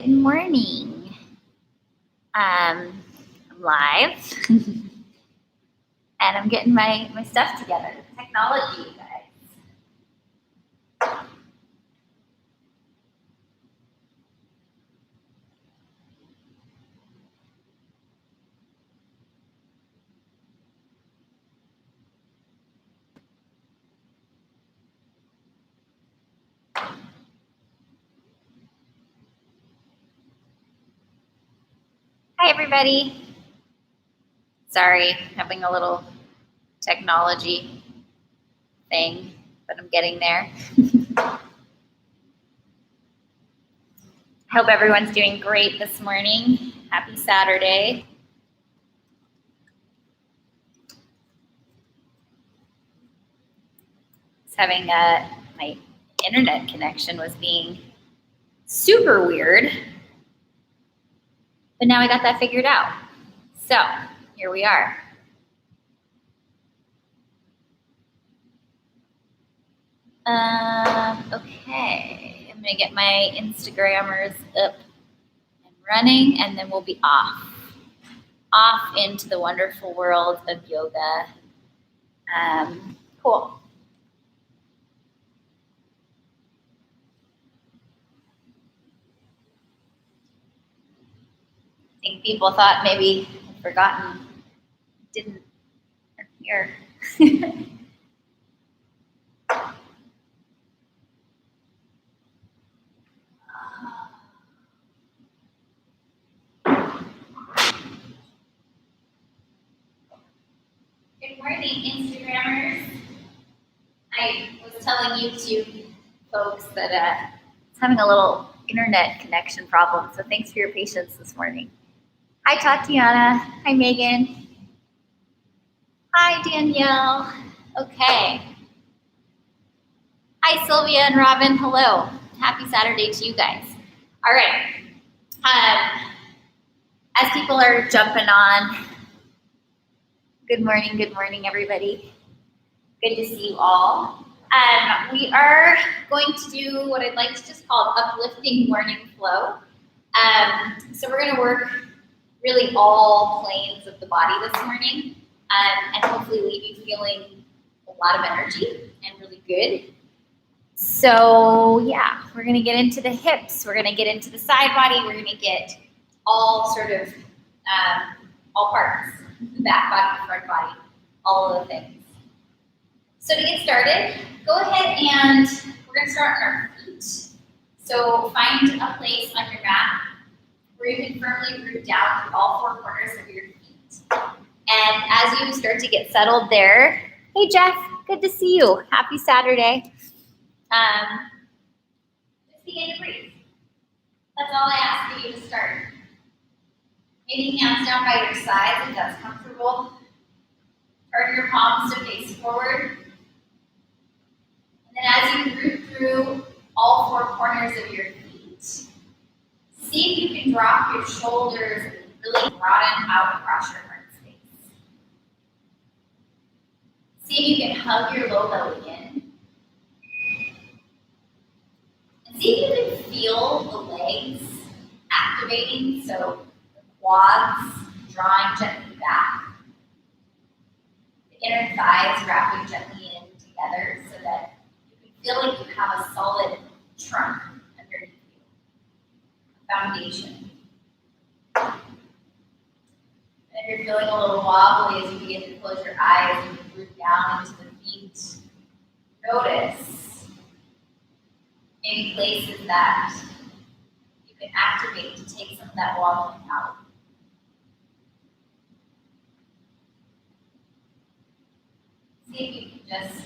Good morning. I'm live and I'm getting my stuff together. Technology, you guys. Hi, everybody. Sorry, having a little technology thing, but I'm getting there. I hope everyone's doing great this morning. Happy Saturday. Having my internet connection was being super weird, but now I got that figured out. So here we are. Okay, I'm gonna get my Instagrammers up and running, and then we'll be off into the wonderful world of yoga. Cool. I think people thought maybe I'd forgotten, didn't appear. Good morning, Instagrammers. I was telling YouTube folks that it's having a little internet connection problem, so thanks for your patience this morning. Hi, Tatiana. Hi, Megan. Hi, Danielle. Okay. Hi, Sylvia and Robin. Hello. Happy Saturday to you guys. All right. As people are jumping on, good morning, everybody. Good to see you all. We are going to do what I'd like to just call uplifting morning flow. So we're going to work really all planes of the body this morning, and hopefully leave you feeling a lot of energy and really good. So yeah, we're going to get into the hips. We're going to get into the side body. We're going to get all sort of all parts, the back body, the front body, all of the things. So to get started, go ahead and we're going to start on our feet. So find a place on your mat where you can firmly root down through all four corners of your feet. And as you start to get settled there, hey Jeff, good to see you. Happy Saturday. Just begin to breathe. That's all I ask of you to start. Maybe hands down by your sides if that's comfortable. Turn your palms to face forward. And then as you root through all four corners of your feet, see if you can drop your shoulders and really broaden out across your heart space. See if you can hug your low belly in. And see if you can feel the legs activating, so the quads drawing gently back. The inner thighs wrapping gently in together so that you can feel like you have a solid trunk underneath you, a foundation. And if you're feeling a little wobbly as you begin to close your eyes and you root down into the feet, notice any places that you can activate to take some of that wobbling out. See if you can just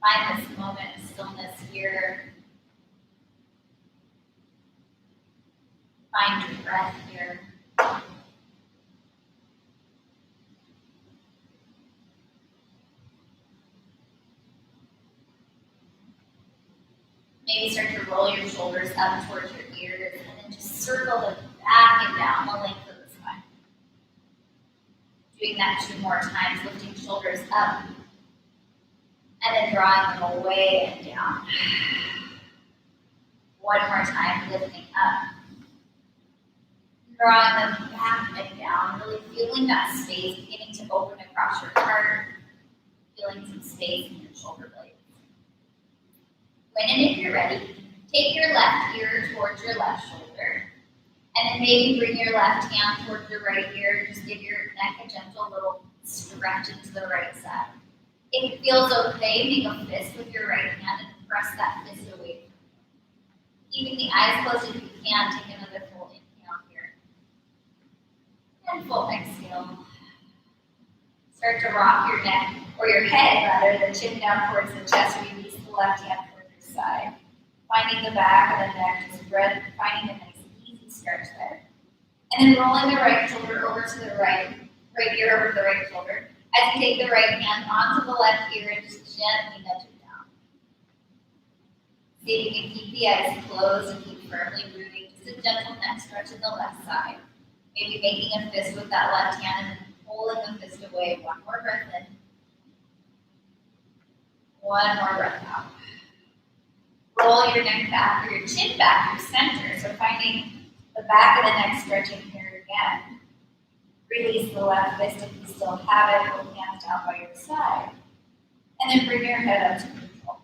find this moment of stillness here. Find your breath here. Maybe start to roll your shoulders up towards your ears and then just circle them back and down the length of the spine. Doing that 2 more times, lifting shoulders up and then drawing them away and down. 1 more time, lifting up Drawing them back and down, really feeling that space beginning to open across your heart, feeling some space in your shoulder blades. When and if you're ready, take your left ear towards your left shoulder, and then maybe bring your left hand towards your right ear. Just give your neck a gentle little stretch into the right side. If it feels okay, make a fist with your right hand and press that fist away. Keeping the eyes closed if you can, take another full inhale here. And full exhale. Start to rock your neck, or your head rather, the chin down towards the chest. Release the left hand towards your side. Finding the back of the neck, just finding a nice easy stretch there. And then rolling the right shoulder over to the right ear over to the right shoulder. As you take the right hand onto the left ear and just gently nudge it down. See if you can keep the eyes closed and keep firmly rooting. Just a gentle neck stretch in the left side. Maybe making a fist with that left hand and then pulling the fist away. One more breath in. One more breath out. Roll your neck back, or your chin back through center. So finding the back of the neck stretching here again. Release the left fist if you still have it. Both hands down by your side. And then bring your head up to neutral.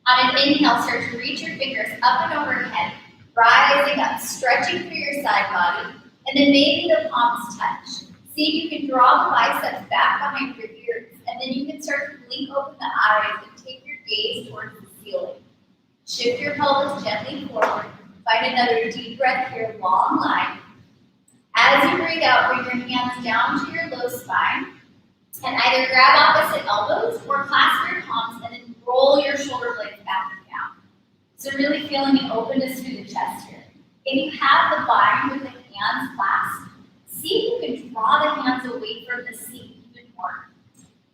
On an inhale, start to reach your fingers up and overhead, rising up, stretching through your side body, and then maybe the palms touch. See if you can draw the biceps back behind your ears, and then you can start to blink open the eyes and take your gaze towards the ceiling. Shift your pelvis gently forward. Find another deep breath here, long line. As you breathe out, bring your hands down to your low spine, and either grab opposite elbows or clasp your palms and then roll your shoulder blades back and down. So really feeling an openness through the chest here. If you have the bind with the hands clasped, see if you can draw the hands away from the seat even more.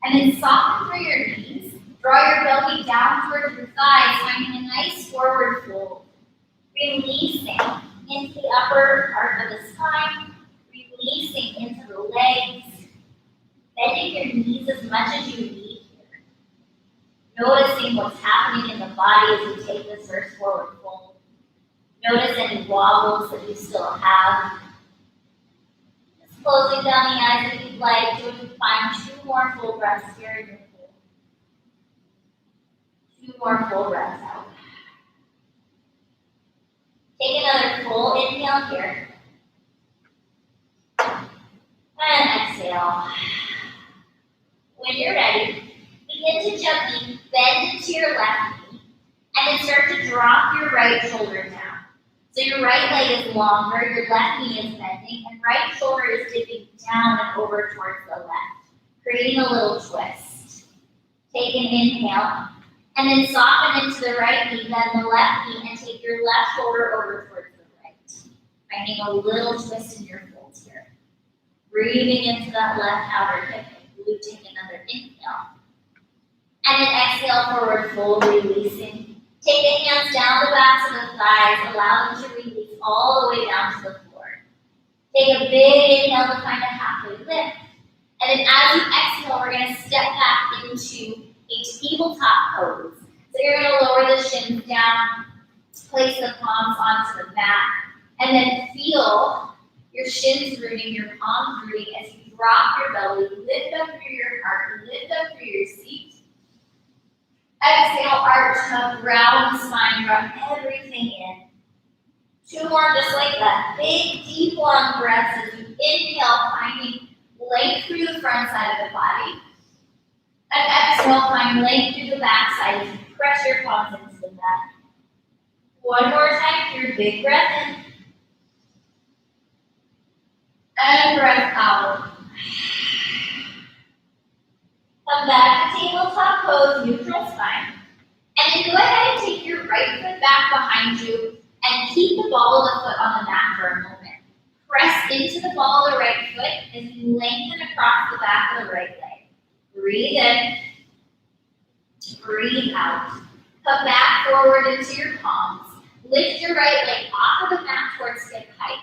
And then soften through your knees. Draw your belly down towards your thighs, finding a nice forward fold. Releasing into the upper part of the spine. Releasing into the legs. Bending your knees as much as you need here. Noticing what's happening in the body as you take this first forward fold. Notice any wobbles that you still have. Just closing down the eyes if you'd like. So you find 2 more full breaths here in your pool. 2 more full breaths out. Take another full inhale here. And exhale. When you're ready, begin to gently bend into your left knee and then start to drop your right shoulder down. So your right leg is longer, your left knee is bending, and right shoulder is dipping down and over towards the left, creating a little twist. Take an inhale, and then soften into the right knee, then the left knee, and take your left shoulder over towards the right. Finding a little twist in your folds here. Breathing into that left outer hip, take another inhale. And then exhale, forward fold, releasing. Take the hands down the backs of the thighs, allow them to release all the way down to the floor. Take a big inhale to find a halfway lift. And then as you exhale, we're going to step back into a tabletop pose. So you're going to lower the shins down, place the palms onto the mat, and then feel your shins rooting, your palms rooting as you drop your belly, lift up through your heart, lift up through your seat. Exhale, arch up, round the spine, draw everything in. 2 more just like that. Big, deep, long breaths as you inhale, finding length through the front side of the body. And exhale, find length through the back side as you press your palms into the mat. 1 more time here, big breath in. And breath out. Come back to tabletop pose, neutral spine. And then go ahead and take your right foot back behind you and keep the ball of the foot on the mat for a moment. Press into the ball of the right foot as you lengthen across the back of the right leg. Breathe in. Breathe out. Come back forward into your palms. Lift your right leg off of the mat towards hip height.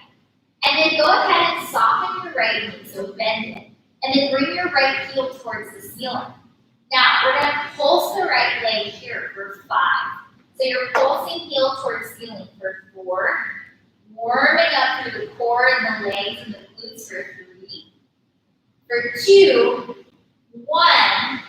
And then go ahead and soften your right knee, so bend it. And then bring your right heel towards the ceiling. Now, we're going to pulse the right leg here for 5. So you're pulsing heel towards ceiling for 4. Warming up through the core and the legs and the glutes for 3. For 2, 1.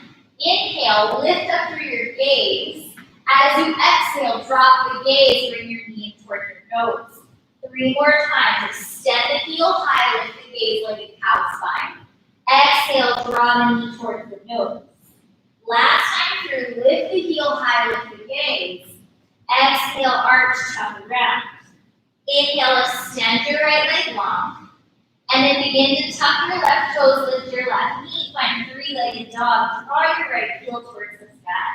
Inhale, lift up through your gaze. As you exhale, drop the gaze, bring your knee toward your nose. 3 more times. Extend the heel high, lift the gaze like a cow spine. Exhale, draw the knee towards the nose. Last time through, lift the heel high, lift the gaze. Exhale, arch, tuck around. Inhale, extend your right leg long. And then begin to tuck your left toes, lift your left knee, find 3-legged dog. Draw your right heel towards the sky.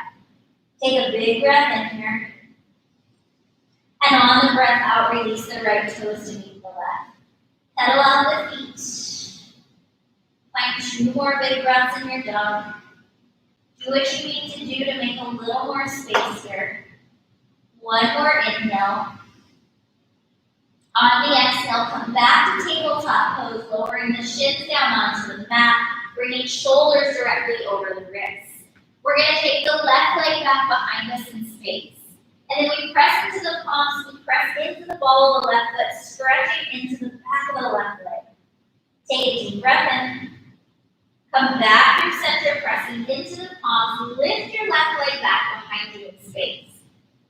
Take a big breath in here. And on the breath out, release the right toes to meet the left. Pedal out the feet. Find 2 more big breaths in your dog. Do what you need to do to make a little more space here. 1 more inhale. On the exhale, come back to tabletop pose, lowering the shins down onto the mat, bringing shoulders directly over the wrists. We're going to take the left leg back behind us in space. And then we press into the palms, we press into the ball of the left foot, stretching into the back of the left leg. Take a deep breath in. Come back through center, pressing into the palms. Lift your left leg back behind you in space.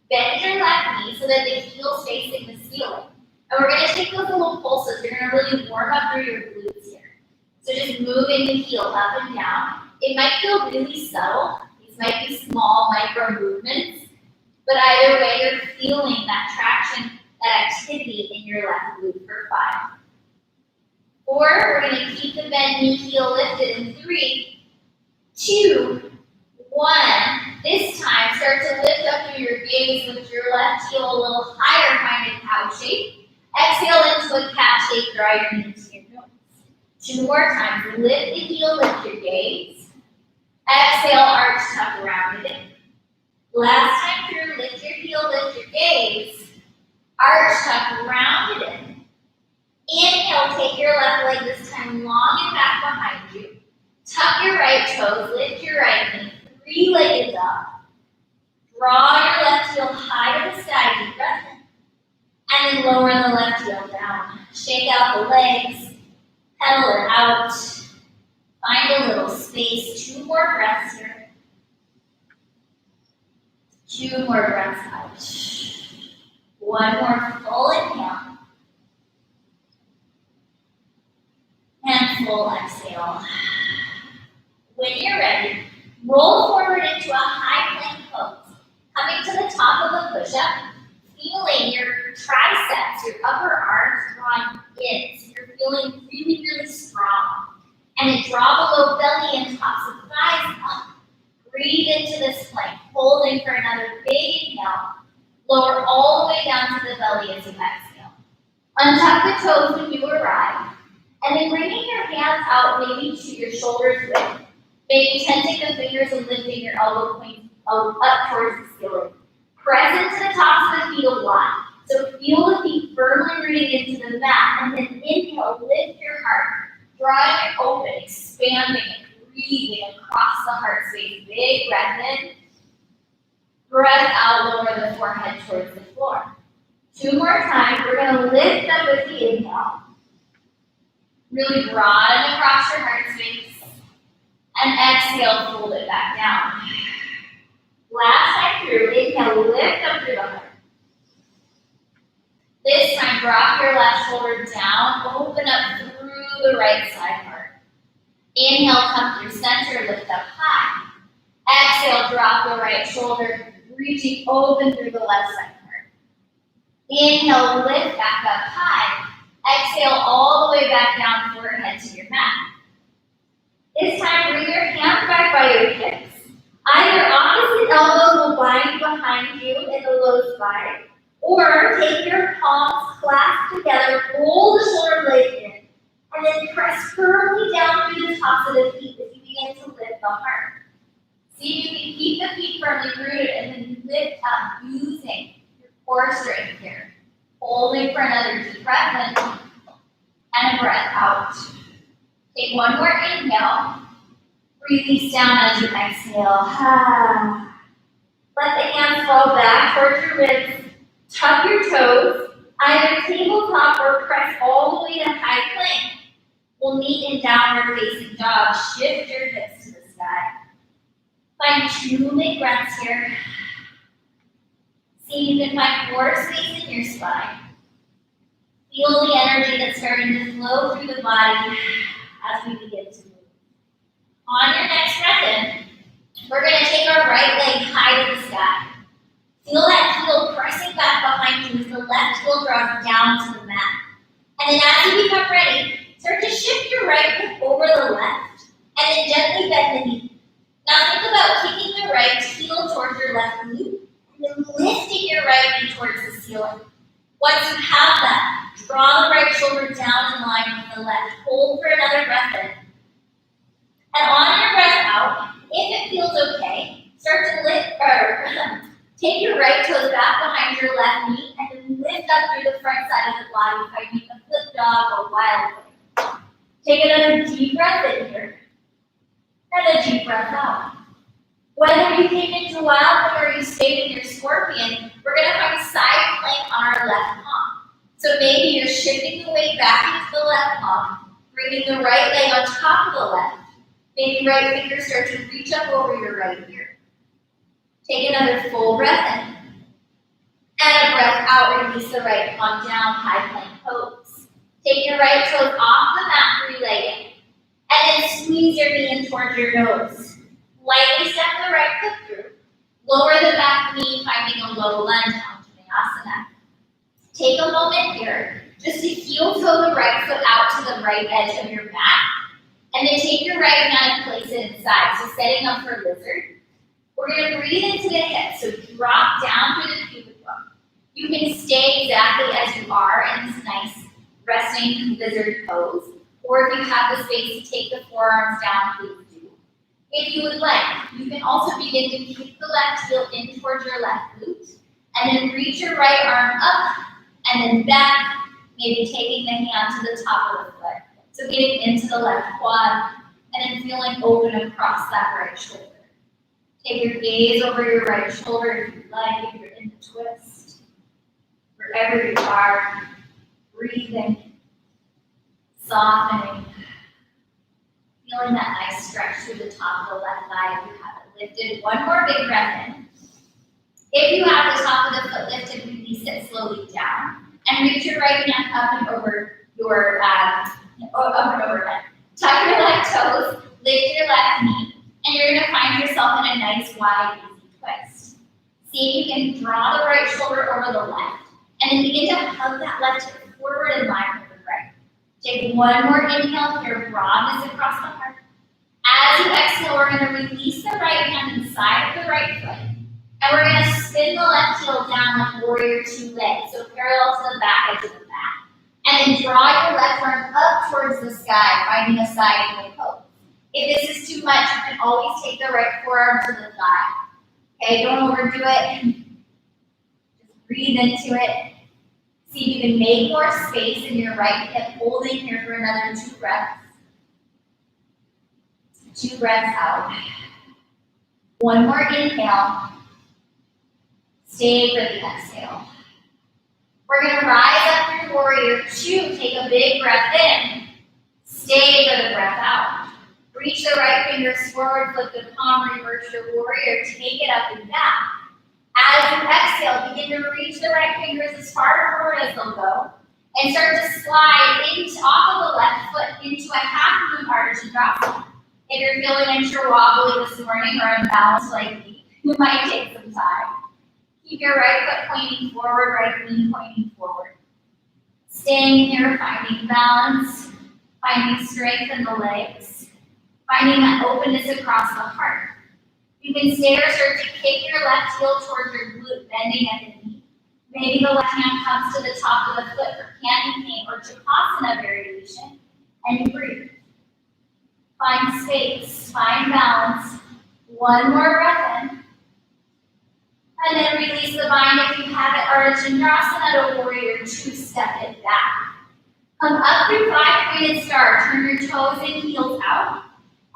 Bend your left knee so that the heel is facing the ceiling. And we're going to take those little pulses. You're going to really warm up through your glutes here. So just moving the heel up and down. It might feel really subtle. These might be small micro movements. But either way, you're feeling that traction, that activity in your left glute for 5. 4, we're going to keep the bent knee, heel lifted in 3, 2, 1. This time, start to lift up through your gaze with your left heel a little higher, find a cow shape. Exhale into a cat shape, draw your knee to your nose. 2 more times. Lift the heel, lift your gaze. Exhale, arch, tuck around it in. Last time through, lift your heel, lift your gaze. Arch, tuck, round it in. Inhale, take your left leg this time long and back behind you. Tuck your right toes, lift your right knee, 3-legged dog. Draw your left heel high to the sky, deep breath in. And then lower the left heel down. Shake out the legs, pedal it out. Find a little space, 2 more breaths here. 2 more breaths out. 1 more full inhale. And full exhale. When you're ready, roll forward into a high plank pose. Coming to the top of the push-up, feeling your triceps, your upper arms drawing in. So you're feeling really, really strong. And then draw the low belly and tops of thighs up. Breathe into this plank, holding for another big inhale. Lower all the way down to the belly as you exhale. Untuck the toes when you arrive. And then bringing your hands out maybe to your shoulders width. Maybe tenting the fingers and lifting your elbow points up towards the ceiling. Press into the tops of the feet a lot. So feel the feet firmly rooting into the mat. And then inhale, lift your heart. Drawing it open, expanding and breathing across the heart space. Big breath in. Breath out, lower the forehead towards the floor. 2 more times. We're going to lift up with the inhale. Really broaden across your heart space. And exhale, fold it back down. Last time through, inhale, lift up through the heart. This time, drop your left shoulder down, open up through the right side heart. Inhale, come through center, lift up high. Exhale, drop the right shoulder, reaching open through the left side heart. Inhale, lift back up high. Exhale, all the way back down, forehead to your mat. This time, bring your hands back by your hips. Either opposite elbows will bind behind you in the low spine, or take your palms clasped together, roll the shoulder blades in, and then press firmly down through the tops of the feet as you begin to lift the heart. See if you can keep the feet firmly rooted and then lift up using your core strength here. Holding for another deep breath in and a breath out. Take 1 more inhale. Release down as you exhale. Let the hands fall back towards your ribs. Tuck your toes. Either tabletop or press all the way to high plank. We'll meet in downward facing dog. Shift your hips to the sky. Find 2 big breaths here. See if you can find more space in your spine. Feel the energy that's starting to flow through the body as we begin to move. On your next breath in, we're going to take our right leg high to the sky. Feel that heel pressing back behind you as the left heel draws down to the mat. And then as you become ready, start to shift your right hip over the left and then gently bend the knee. Now think about kicking the right heel towards your left glute and then lifting your right knee towards the ceiling. Once you have that, draw the right shoulder down in line with the left. Hold for another breath in. And on your breath out, if it feels okay, start to take your right toes back behind your left knee and then lift up through the front side of the body by making a flip dog or wild thing. Take another deep breath in here and a deep breath out. Whether you came into wild thing or you stayed in your scorpion, we're going to find side plank on our left palm. So maybe you're shifting the weight back into the left palm, bringing the right leg on top of the left. Maybe right fingers start to reach up over your right ear. Take another full breath in. And a breath out, release the right palm down, high plank pose. Take your right toes off the mat, three-legged. And then squeeze your knee in towards your nose. Lightly step the right foot through. Lower the back knee, finding a low lunge onto Asana. Take a moment here just to heel toe the right foot out to the right edge of your mat. And then take your right hand and place it inside. So setting up for lizard. We're going to breathe into the hips. So drop down through the pubic bone. You can stay exactly as you are in this nice resting lizard pose. Or if you have the space to take the forearms down, please do. If you would like, you can also begin to kick the left heel in towards your left glute. And then reach your right arm up and then back, maybe taking the hand to the top of the foot. So getting into the left quad and then feeling open across that right shoulder. Take your gaze over your right shoulder if you like, if you're in the twist. Wherever you are, breathing, softening, feeling that nice stretch through the top of the left thigh if you have it lifted. One more big breath in. If you have the top of the foot lifted, release it slowly down. And reach your right hand up and over your up and overhead. Tuck your left toes, lift your left knee, and you're going to find yourself in a nice wide, easy twist. See if you can draw the right shoulder over the left, and then begin to hug that left hip forward in line with the right. Take one more inhale here, broadness across the heart. As you exhale, we're going to release the right hand inside of the right foot. And we're going to spin the left heel down like warrior two legs, so parallel to the back edge of the mat. And then draw your left arm up towards the sky, finding a side angle pose. If this is too much, you can always take the right forearm to the thigh. Okay, don't overdo it. Just breathe into it. See if you can make more space in your right hip, holding here for another 2 breaths. 2 breaths out. One more inhale. Stay for the exhale. We're going to rise up through warrior 2. Take a big breath in. Stay for the breath out. Reach the right fingers forward, flip the palm, reverse your warrior. Take it up and down. As you exhale, begin to reach the right fingers as far forward as they'll go. And start to slide off of the left foot into a half moon arch and drop down. If you're feeling extra wobbly this morning or unbalanced like me, you might take some time. Keep your right foot pointing forward, right knee pointing forward. Staying here, finding balance, finding strength in the legs, finding that openness across the heart. You can stay or start to kick your left heel towards your glute, bending at the knee. Maybe the left hand comes to the top of the foot for candy cane or Chapasana variation, and you breathe. Find space, find balance. One more breath in. And then release the bind if you have it, or a Chandrasana to warrior 2, step it back. Come up through 5-pointed star, turn your toes and heels out.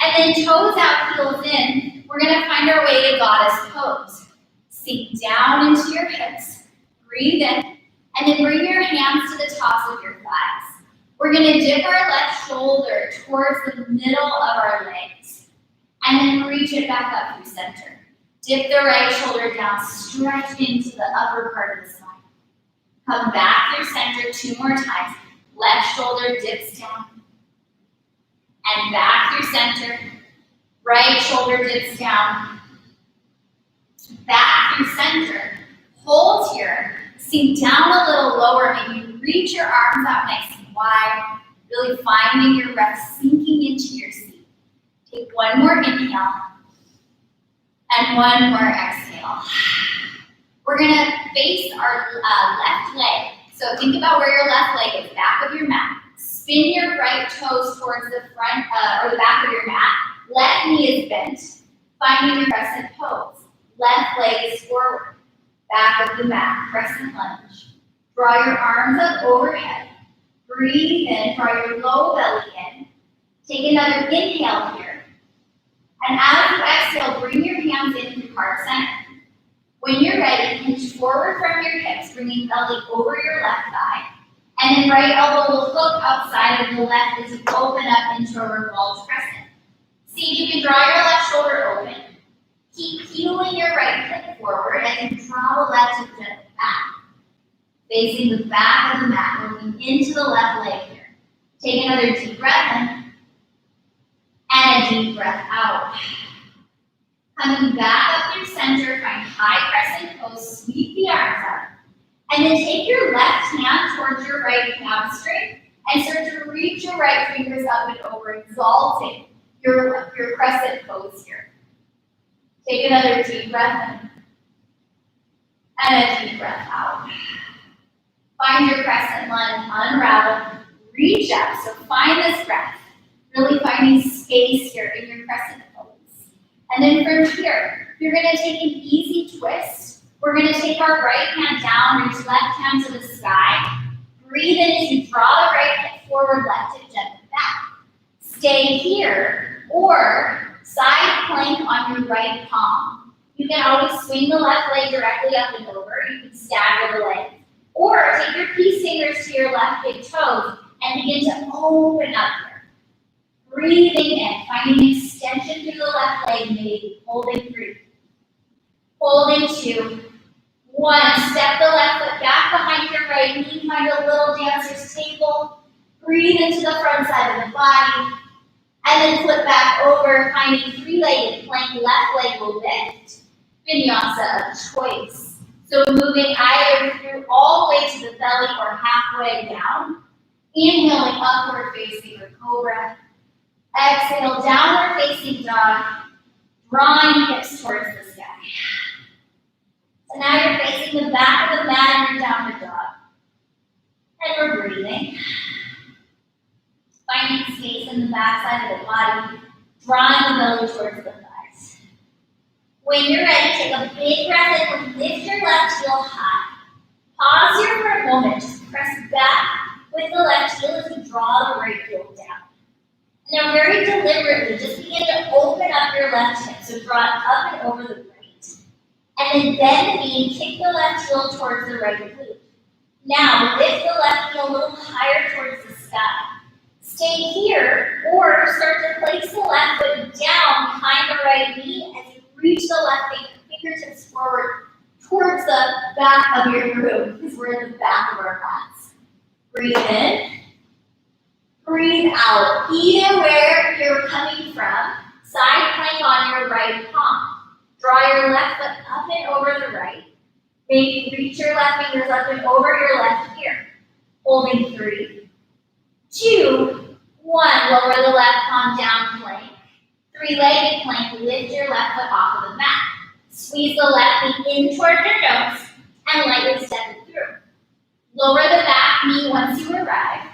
And then toes out, heels in. We're going to find our way to goddess pose. Sink down into your hips. Breathe in. And then bring your hands to the tops of your thighs. We're going to dip our left shoulder towards the middle of our legs. And then reach it back up through center. Dip the right shoulder down, stretch into the upper part of the spine. Come back through center 2 more times. Left shoulder dips down. And back through center. Right shoulder dips down. Back through center. Hold here. Sink down a little lower. Maybe reach your arms out nice and wide. Really finding your breath, sinking into your seat. Take one more inhale. And one more exhale. We're going to face our left leg. So think about where your left leg is, back of your mat. Spin your right toes towards the front or the back of your mat. Left knee is bent. Finding your crescent pose. Left leg is forward. Back of the mat, crescent lunge. Draw your arms up overhead. Breathe in, draw your low belly in. Take another inhale here. And as you exhale, bring your hands in through heart center. When you're ready, hinge forward from your hips, bringing belly over your left thigh. And then right elbow will hook outside of the left as you open up into a revolved crescent. See if you can draw your left shoulder open. Keep heeling your right hip forward as you draw the left hip gently back. Facing the back of the mat, moving into the left leg here. Take another deep breath in. And a deep breath out. Coming back up through center, find high crescent pose, sweep the arms up. And then take your left hand towards your right hamstring and start to reach your right fingers up and over, exalting your crescent pose here. Take another deep breath in. And a deep breath out. Find your crescent lunge, unravel, reach up. So find this breath. Really finding space here in your crescent pose. And then from here, you're going to take an easy twist. We're going to take our right hand down, reach left hand to the sky. Breathe in as you draw the right hip forward, left hip gently back. Stay here, or side plank on your right palm. You can always swing the left leg directly up and over. You can stagger the legs. Or take your peace fingers to your left big toes and begin to open up here. Breathing in, finding extension through the left leg, maybe holding 3. Holding 2. 1. Step the left foot back behind your right knee, find a little dancer's table. Breathe into the front side of the body. And then flip back over, finding 3-legged plank, left leg will lift. Vinyasa of choice. So moving either through all the way to the belly or halfway down. Inhaling upward facing or cobra. Exhale, downward facing dog. Drawing hips towards the sky. So now you're facing the back of the mat and you're downward dog. And we're breathing. Finding space in the back side of the body. Drawing the belly towards the thighs. When you're ready, take a big breath in. Lift your left heel high. Pause here for a moment. Just press back with the left heel as you draw the right heel down. Now very deliberately, just begin to open up your left hip. So draw it up and over the right. And then bend the knee, kick the left heel towards the right glute. Now lift the left knee a little higher towards the sky. Stay here, or start to place the left foot down behind the right knee as you reach the left fingertips forward towards the back of your groove, because we're in the back of our mats. Breathe in. Breathe out. Either where you're coming from, side plank on your right palm. Draw your left foot up and over the right. Maybe reach your left fingers up and over your left ear. Holding 3, 2, 1. Lower the left palm down, plank. 3-legged plank. Lift your left foot off of the mat. Squeeze the left knee in toward your nose and lightly step it through. Lower the back knee once you arrive.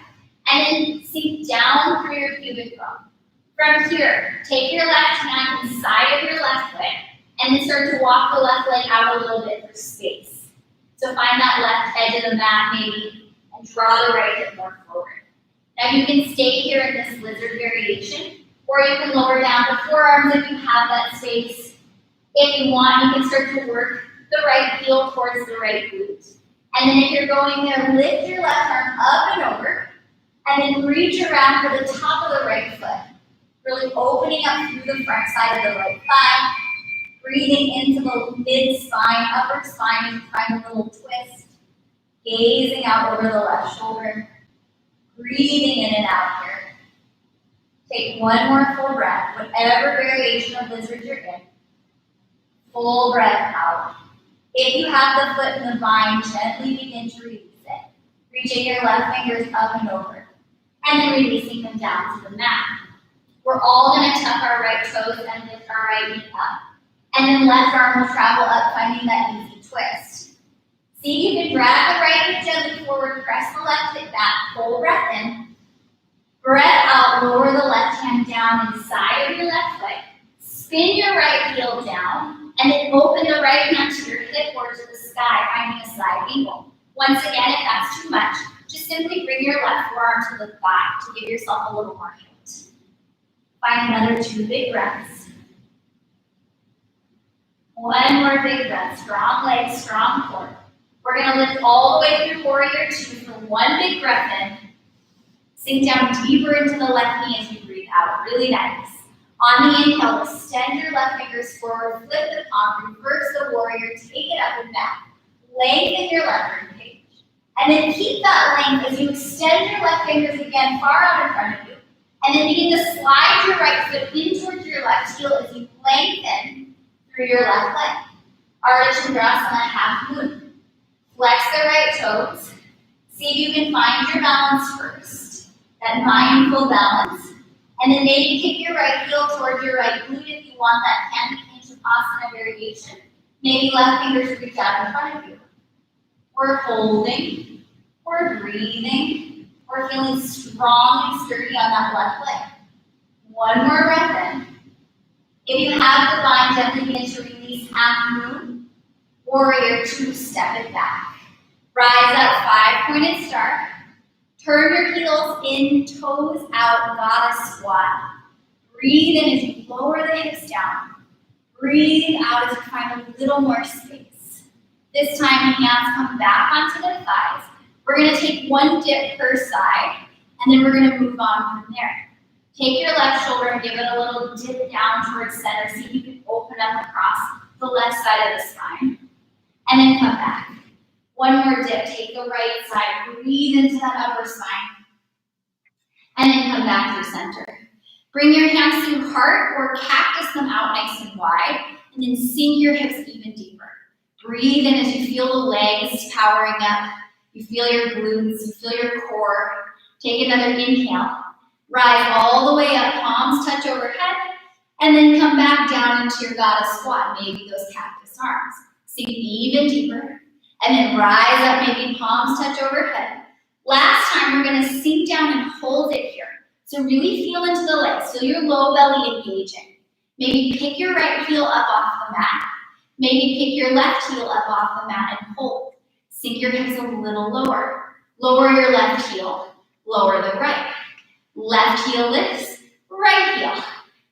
And then sink down through your pubic bone. From here, take your left hand inside of your left foot and then start to walk the left leg out a little bit for space. So find that left edge of the mat maybe and draw the right hip more forward. Now you can stay here in this lizard variation, or you can lower down the forearms if you have that space. If you want, you can start to work the right heel towards the right glute. And then if you're going to lift your left arm up and over, and then reach around for the top of the right foot. Really opening up through the front side of the right thigh. Breathing into the mid-spine, upper spine, and find a little twist. Gazing out over the left shoulder. Breathing in and out here. Take one more full breath, whatever variation of lizard you're in. Full breath out. If you have the foot in the bind, gently begin to release it. Reaching your left fingers up and over. And then releasing them down to the mat. We're all going to tuck our right toes and lift our right knee up. And then left arm will travel up, finding that easy twist. See if you can drag the right hip gently forward, press the left hip back, full breath in. Breath out, lower the left hand down inside of your left foot. Spin your right heel down, and then open the right hand to your hip or to the sky, finding a side angle. Once again, if that's too much, just simply bring your left forearm to the thigh to give yourself a little more height. Find another 2 big breaths. One more big breath. Strong legs, strong core. We're going to lift all the way through warrior 2 for one big breath in. Sink down deeper into the left knee as you breathe out. Really nice. On the inhale, extend your left fingers forward, flip the palm, reverse the warrior, take it up and back. Lengthen your left rib cage. And then keep that length as you extend your left fingers again far out in front of you. And then begin to slide your right foot in towards your left heel as you lengthen through your left leg. Ardha Chandrasana, half moon. Flex the right toes. See if you can find your balance first. That mindful balance. And then maybe kick your right heel towards your right glute if you want that hand to Shavasana variation. Maybe left fingers reach out in front of you. We're holding, we're breathing, we're feeling strong and sturdy on that left leg. One more breath in. If you have the bind, gently begin to release half moon. Warrior 2, step it back. Rise up, 5-pointed star. Turn your heels in, toes out, goddess squat. Breathe in as you lower the hips down. Breathe out as you find a little more space. This time, hands come back onto the thighs. We're going to take one dip per side, and then we're going to move on from there. Take your left shoulder and give it a little dip down towards center. See if you can open up across the left side of the spine. And then come back. One more dip, take the right side, breathe into that upper spine, and then come back through center. Bring your hands to heart or cactus them out nice and wide, and then sink your hips even deeper. Breathe in as you feel the legs powering up, you feel your glutes, you feel your core. Take another inhale, rise all the way up, palms touch overhead, and then come back down into your goddess squat, maybe those cactus arms. Sink even deeper. And then rise up, maybe palms touch overhead. Last time, we're going to sink down and hold it here. So really feel into the legs. Feel your low belly engaging. Maybe pick your right heel up off the mat. Maybe pick your left heel up off the mat and hold. Sink your hips a little lower. Lower your left heel. Lower the right. Left heel lifts. Right heel.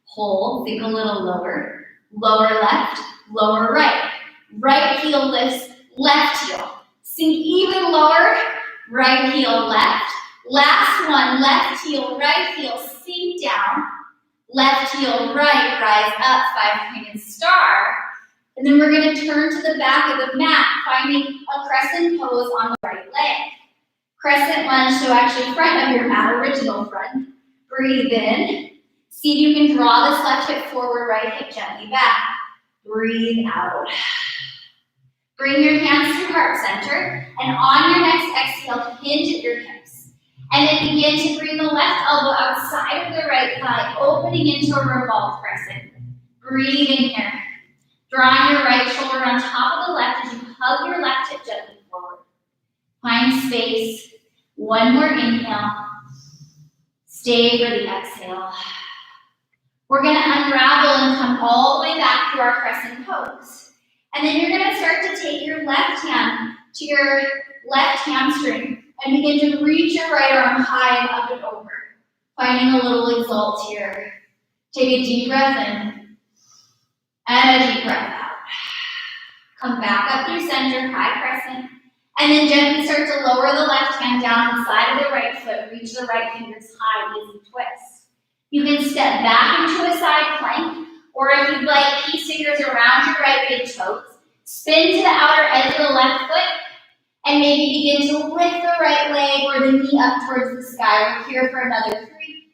Hold. Sink a little lower. Lower left. Lower right. Right heel lifts. Left heel. Sink even lower. Right heel left. Last one. Left heel, right heel. Sink down. Left heel right. Rise up. 5-pointed star. And then we're going to turn to the back of the mat, finding a crescent pose on the right leg. Crescent lunge, so actually front of your mat, original front. Breathe in. See if you can draw this left hip forward, right hip gently back. Breathe out. Bring your hands to heart center, and on your next exhale, hinge at your hips. And then begin to bring the left elbow outside of the right thigh, opening into a revolved crescent. Breathe in here. Drawing your right shoulder on top of the left as you hug your left hip gently forward. Find space. One more inhale. Stay for the exhale. We're going to unravel and come all the way back to our crescent pose. And then you're going to start to take your left hand to your left hamstring and begin to reach your right arm high and up and over. Finding a little exalt here. Take a deep breath in and a deep breath out. Come back up through center, high crescent, And then gently start to lower the left hand down the side of the right foot, reach the right fingers high, easy twist. You can step back into a side plank, or if you'd like, peace fingers around your right big toes, spin to the outer edge of the left foot, and maybe begin to lift the right leg or the knee up towards the sky. We're here for another 3.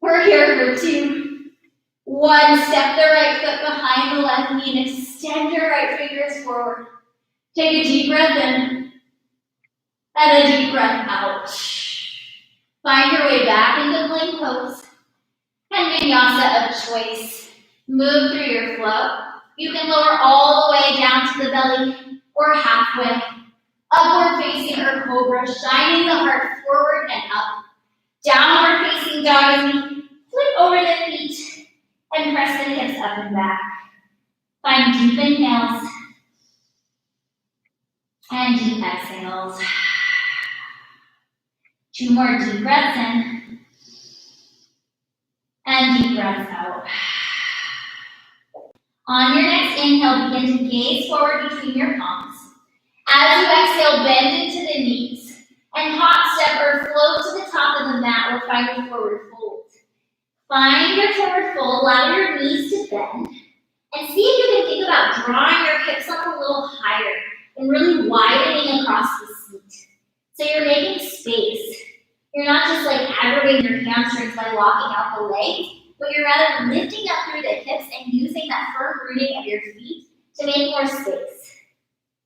We're here for 2. 1, step the right foot behind the left knee and extend your right fingers forward. Take a deep breath in and a deep breath out. Find your way back into plank pose and vinyasa of choice. Move through your flow. You can lower all the way down to the belly or halfway. Upward facing or cobra, shining the heart forward and up. Downward facing dog as we flip over the feet and press the hips up and back. Find deep inhales and deep exhales. 2 more deep breaths in and deep breaths out. On your next inhale, begin to gaze forward between your palms. As you exhale, bend into the knees and hop step or float to the top of the mat or find your forward fold. Find your forward fold, allow your knees to bend, and see if you can think about drawing your hips up a little higher and really widening across the seat. So you're making space. You're not just like aggravating your hamstrings by locking out the legs, but you're rather lifting up through the hips and using that firm rooting of your feet to make more space.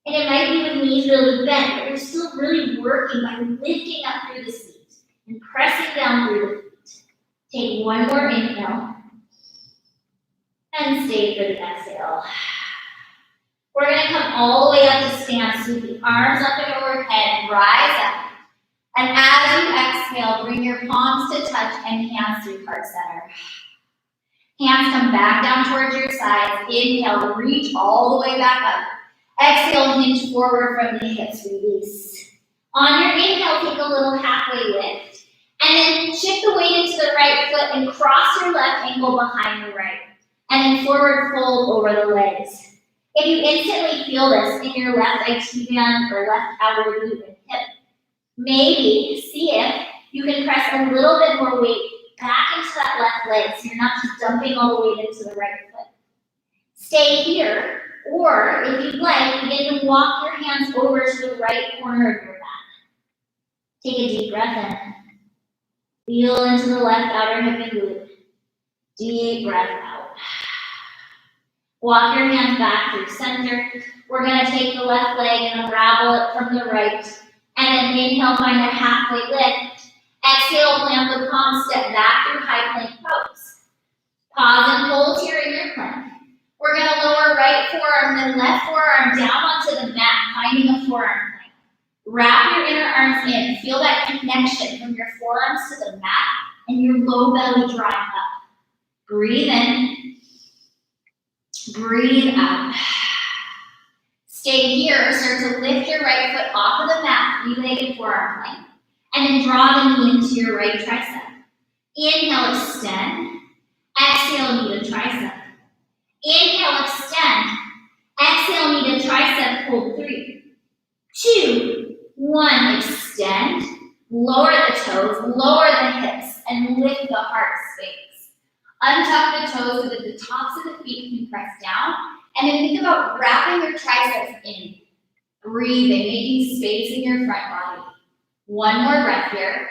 And it might be with knees really bent, but you're still really working by lifting up through the seat and pressing down through the feet. Take 1 more inhale and stay for the exhale. We're going to come all the way up to stand, sweep the arms up and overhead, rise up. And as you exhale, bring your palms to touch and hands through heart center. Hands come back down towards your sides. Inhale, reach all the way back up. Exhale, hinge forward from the hips, release. On your inhale, take a little halfway lift. And then shift the weight into the right foot and cross your left ankle behind your right. And then forward fold over the legs. If you instantly feel this in your left IT band or left outer glute and hip, maybe see if you can press a little bit more weight back into that left leg so you're not just dumping all the weight into the right foot. Stay here, or if you'd like, begin to walk your hands over to the right corner of your mat. Take a deep breath in. Feel into the left outer hip and glute. Deep breath out. Walk your hands back through center. We're going to take the left leg and unravel it from the right. And then inhale, find a halfway lift. Exhale, plant the palms, step back through high plank pose. Pause and hold here in your plank. We're going to lower right forearm, then left forearm down onto the mat, finding a forearm plank. Wrap your inner arms in. Feel that connection from your forearms to the mat and your low belly drawing up. Breathe in. Breathe out. Stay here. Start to lift your right foot off of the mat, 3-legged forearm plank. And then draw the knee into your right tricep. Inhale, extend. Exhale, knee to tricep. Inhale, extend. Exhale, knee to tricep. Hold 3, 2, 1. Extend. Lower the toes, lower the hips, and lift the heart space. Untuck the toes so that the tops of the feet can press down. And then think about wrapping your triceps in. Breathing, making space in your front body. 1 more breath here.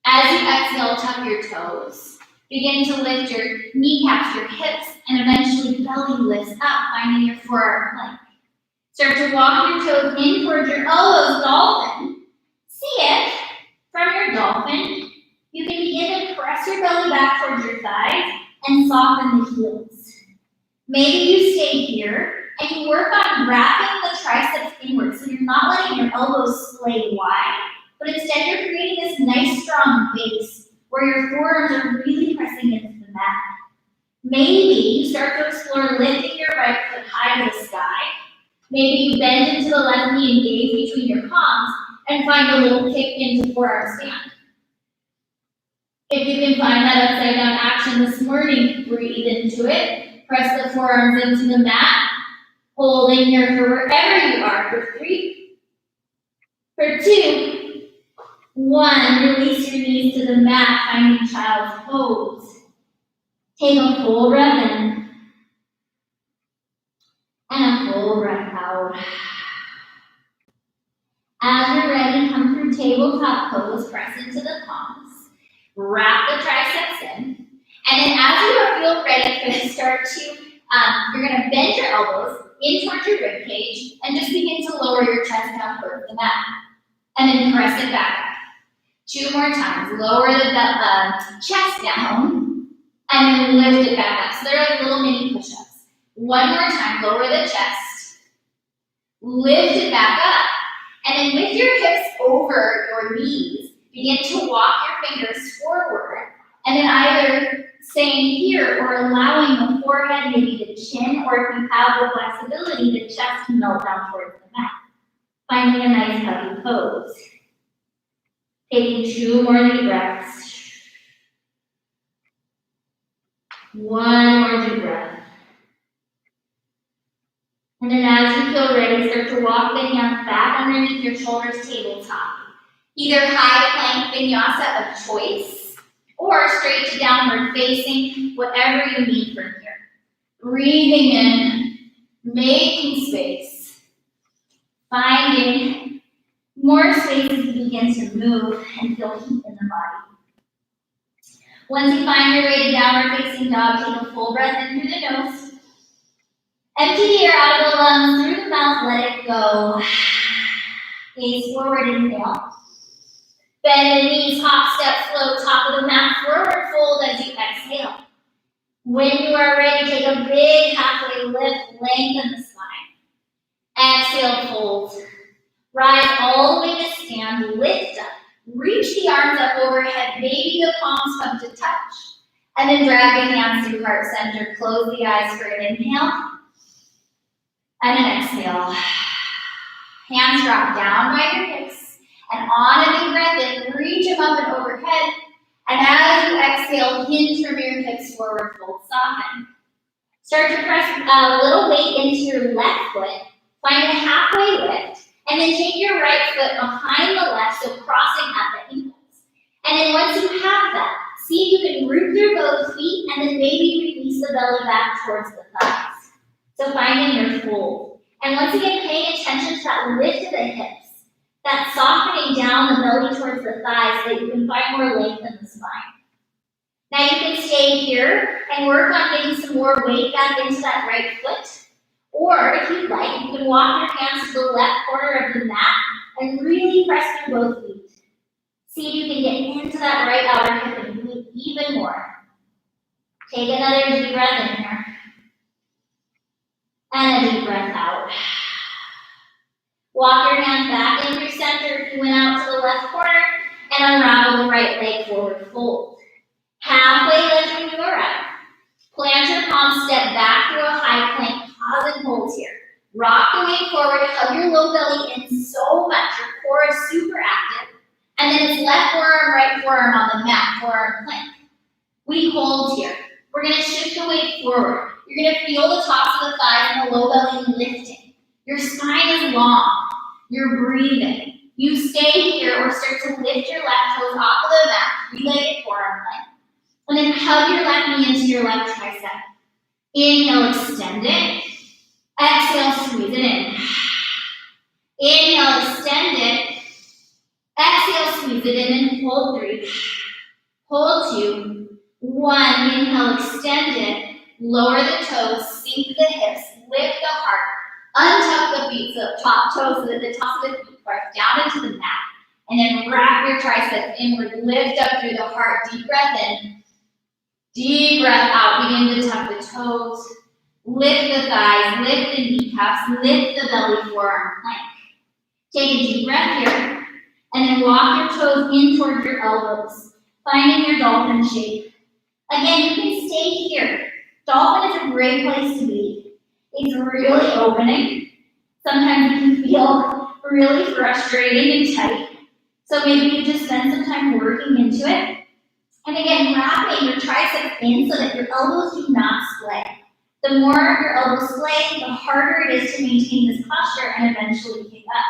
As you exhale, tuck your toes. Begin to lift your kneecaps, your hips, and eventually belly lifts up, finding your forearm plank. Start to walk your toes in towards your elbows, dolphin. See if, from your dolphin, you can begin to press your belly back towards your thighs and soften the heels. Maybe you stay here and you work on wrapping the triceps inward, so you're not letting your elbows splay wide, but instead you're creating this nice strong base where your forearms are really pressing into the mat. Maybe you start to explore lifting your right foot high to the sky. Maybe you bend into the left knee and gaze between your palms and find a little kick into forearm stand. If you can find that upside down action this morning, breathe into it. Press the forearms into the mat. Holding here for wherever you are for 3, for 2, 1. Release your knees to the mat, finding child's pose. Take a full breath in and a full breath out. As you're ready, come through tabletop pose, press into the palms, wrap the triceps in, and then as you feel ready, you're going to start to, you're going to bend your elbows in towards your rib cage and just begin to lower your chest down towards the mat, and then press it back up. 2 more times, lower the chest down, and then lift it back up. So they're like little mini push-ups. 1 more time, lower the chest, lift it back up, and then with your hips over your knees, begin to walk your fingers forward, and then either staying here or allowing the forehead, maybe the chin, or if you have the flexibility, the chest to melt down towards the mat. Finding a nice healthy pose. Taking 2 more deep breaths. 1 more deep breath. And then as you feel ready, start to walk the hands back underneath your shoulders, tabletop. Either high plank vinyasa of choice, or straight to downward facing, whatever you need from here. Breathing in, making space. Finding more space as you begin to move and feel heat in the body. Once you find your way to downward facing dog, take a full breath in through the nose. Empty the air out of the lungs, through the mouth, let it go. Gaze forward, inhale. Bend the knees, hop, step, float, top of the mat, forward fold as you exhale. When you are ready, take a big halfway lift, lengthen the spine. Exhale, fold. Rise all the way to stand, lift up. Reach the arms up overhead, maybe the palms come to touch. And then drag the hands through heart center, close the eyes for an inhale. And an exhale. Hands drop down by your hips. And on a big breath in, reach them up and overhead. And as you exhale, hinge from your hips forward, fold, soften. Start to press a little weight into your left foot. Find a halfway lift. And then take your right foot behind the left, so crossing at the ankles. And then once you have that, see if you can root through both feet and then maybe release the belly back towards the thighs. So finding your fold. And once again, paying attention to that lift of the hips, that softening down the belly towards the thighs so that you can find more length in the spine. Now you can stay here and work on getting some more weight back into that right foot. Or if you'd like, you can walk your hands to the left corner of the mat and really press through both feet. See if you can get into that right outer hip and move even more. Take another deep breath in here. And a deep breath out. Walk your hands back in through center if you went out to the left corner, and unravel the right leg forward, fold. Halfway lift when you arrive. Plant your palms, step back through a high plank, pause and hold here. Rock the weight forward, hug your low belly in so much, your core is super active. And then it's left forearm, right forearm on the mat, forearm plank. We hold here. We're gonna shift the weight forward. You're gonna feel the tops of the thighs and the low belly lifting. Your spine is long. You're breathing. You stay here or start to lift your left toes off of the mat, three-legged forearm plank. And then hug your left knee into your left tricep. Inhale, extend it. Exhale, squeeze it in. Inhale, extend it. Exhale, squeeze it in and hold 3. Hold 2. 1. Inhale, extend it. Lower the toes, sink the hips, lift the heart. Untuck the feet, so top toes so that the tops of the feet press down into the mat. And then wrap your triceps inward, lift up through the heart. Deep breath in. Deep breath out. Begin to tuck the toes. Lift the thighs, lift the kneecaps, lift the belly, forearm plank. Take a deep breath here. And then walk your toes in towards your elbows, finding your dolphin shape. Again, you can stay here. Dolphin is a great place to be. It's really opening. Sometimes it can feel really frustrating and tight. So maybe you just spend some time working into it. And again, wrapping your triceps in so that your elbows do not split. The The more your elbows splay, the harder it is to maintain this posture and eventually kick up.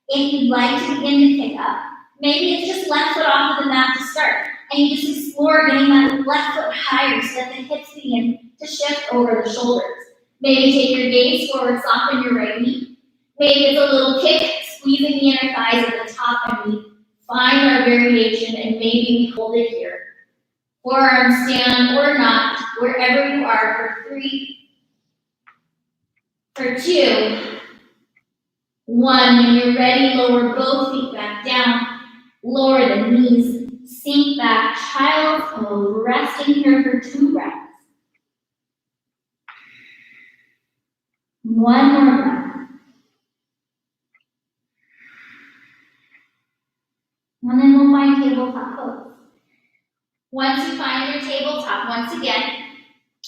If you'd like to begin to kick up, maybe it's just left foot off of the mat to start, and you just explore getting that left foot higher so that the hips begin to shift over the shoulders. Maybe take your gaze forward, soften your right knee. Maybe it's a little kick, squeezing the inner thighs at the top, and we find our variation, and maybe we hold it here. Forearm stand or not, wherever you are, for 3, for 2, 1. When you're ready, lower both feet back down. Lower the knees, sink back, child's pose, resting here for 2 breaths. One more breath. And then we'll find tabletop pose. Once you find your tabletop, once again,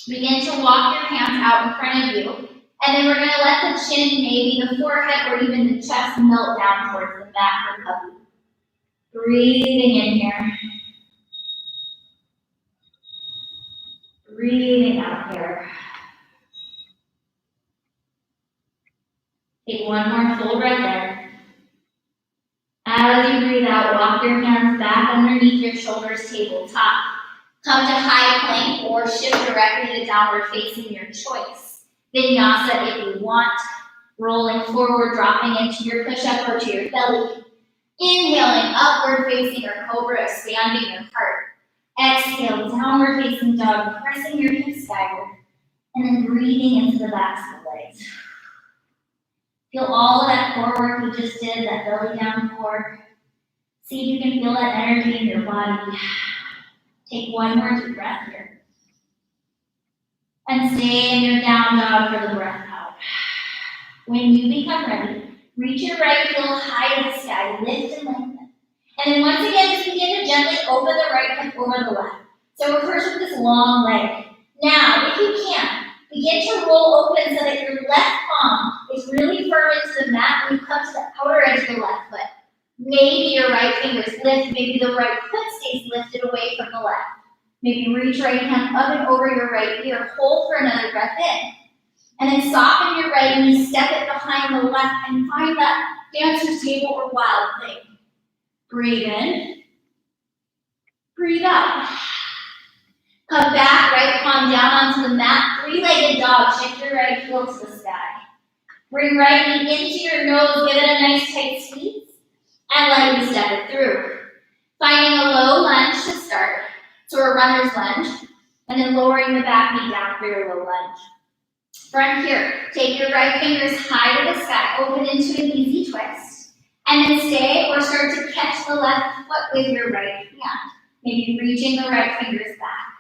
begin to walk your hands out in front of you. And then we're going to let the chin, maybe the forehead, or even the chest melt down towards the mat for puppy. Breathing in here. Breathing out here. Take one more full breath in. As you breathe out, walk your hands back underneath your shoulders, tabletop. Come to high plank or shift directly to downward facing, your choice. Vinyasa if you want. Rolling forward, dropping into your push-up or to your belly. Inhaling, upward facing or cobra, expanding your heart. Exhale, downward facing dog, pressing your hips skyward. And then breathing into the backs of the legs. Feel all of that core work you just did, that belly down core. See if you can feel that energy in your body. Take one more deep breath here. And stay in your down dog for the breath out. When you become ready, reach your right heel high to the sky, lift and lengthen. And then once again, just begin to gently open the right hip over the left. So we're first with this long leg. Now, if you can, begin to roll open so that your left palm is really firm into the mat when you come to the outer edge of the left foot. Maybe your right fingers lift, maybe the right foot stays lifted away from the left. Maybe reach right hand up and over your right ear, hold for another breath in. And then soften your right knee, step it behind the left, and find that dancer's table or wild thing. Breathe in, breathe out. Come back, right palm down onto the mat, 3-legged dog, shift your right heel to the sky. Bring right knee into your nose, give it a nice tight squeeze, and lightly step it through. Finding a low lunge to start, so a runner's lunge, and then lowering the back knee down for your low lunge. From here, take your right fingers high to the sky, open into an easy twist, and then stay or start to catch the left foot with your right hand, maybe reaching the right fingers back.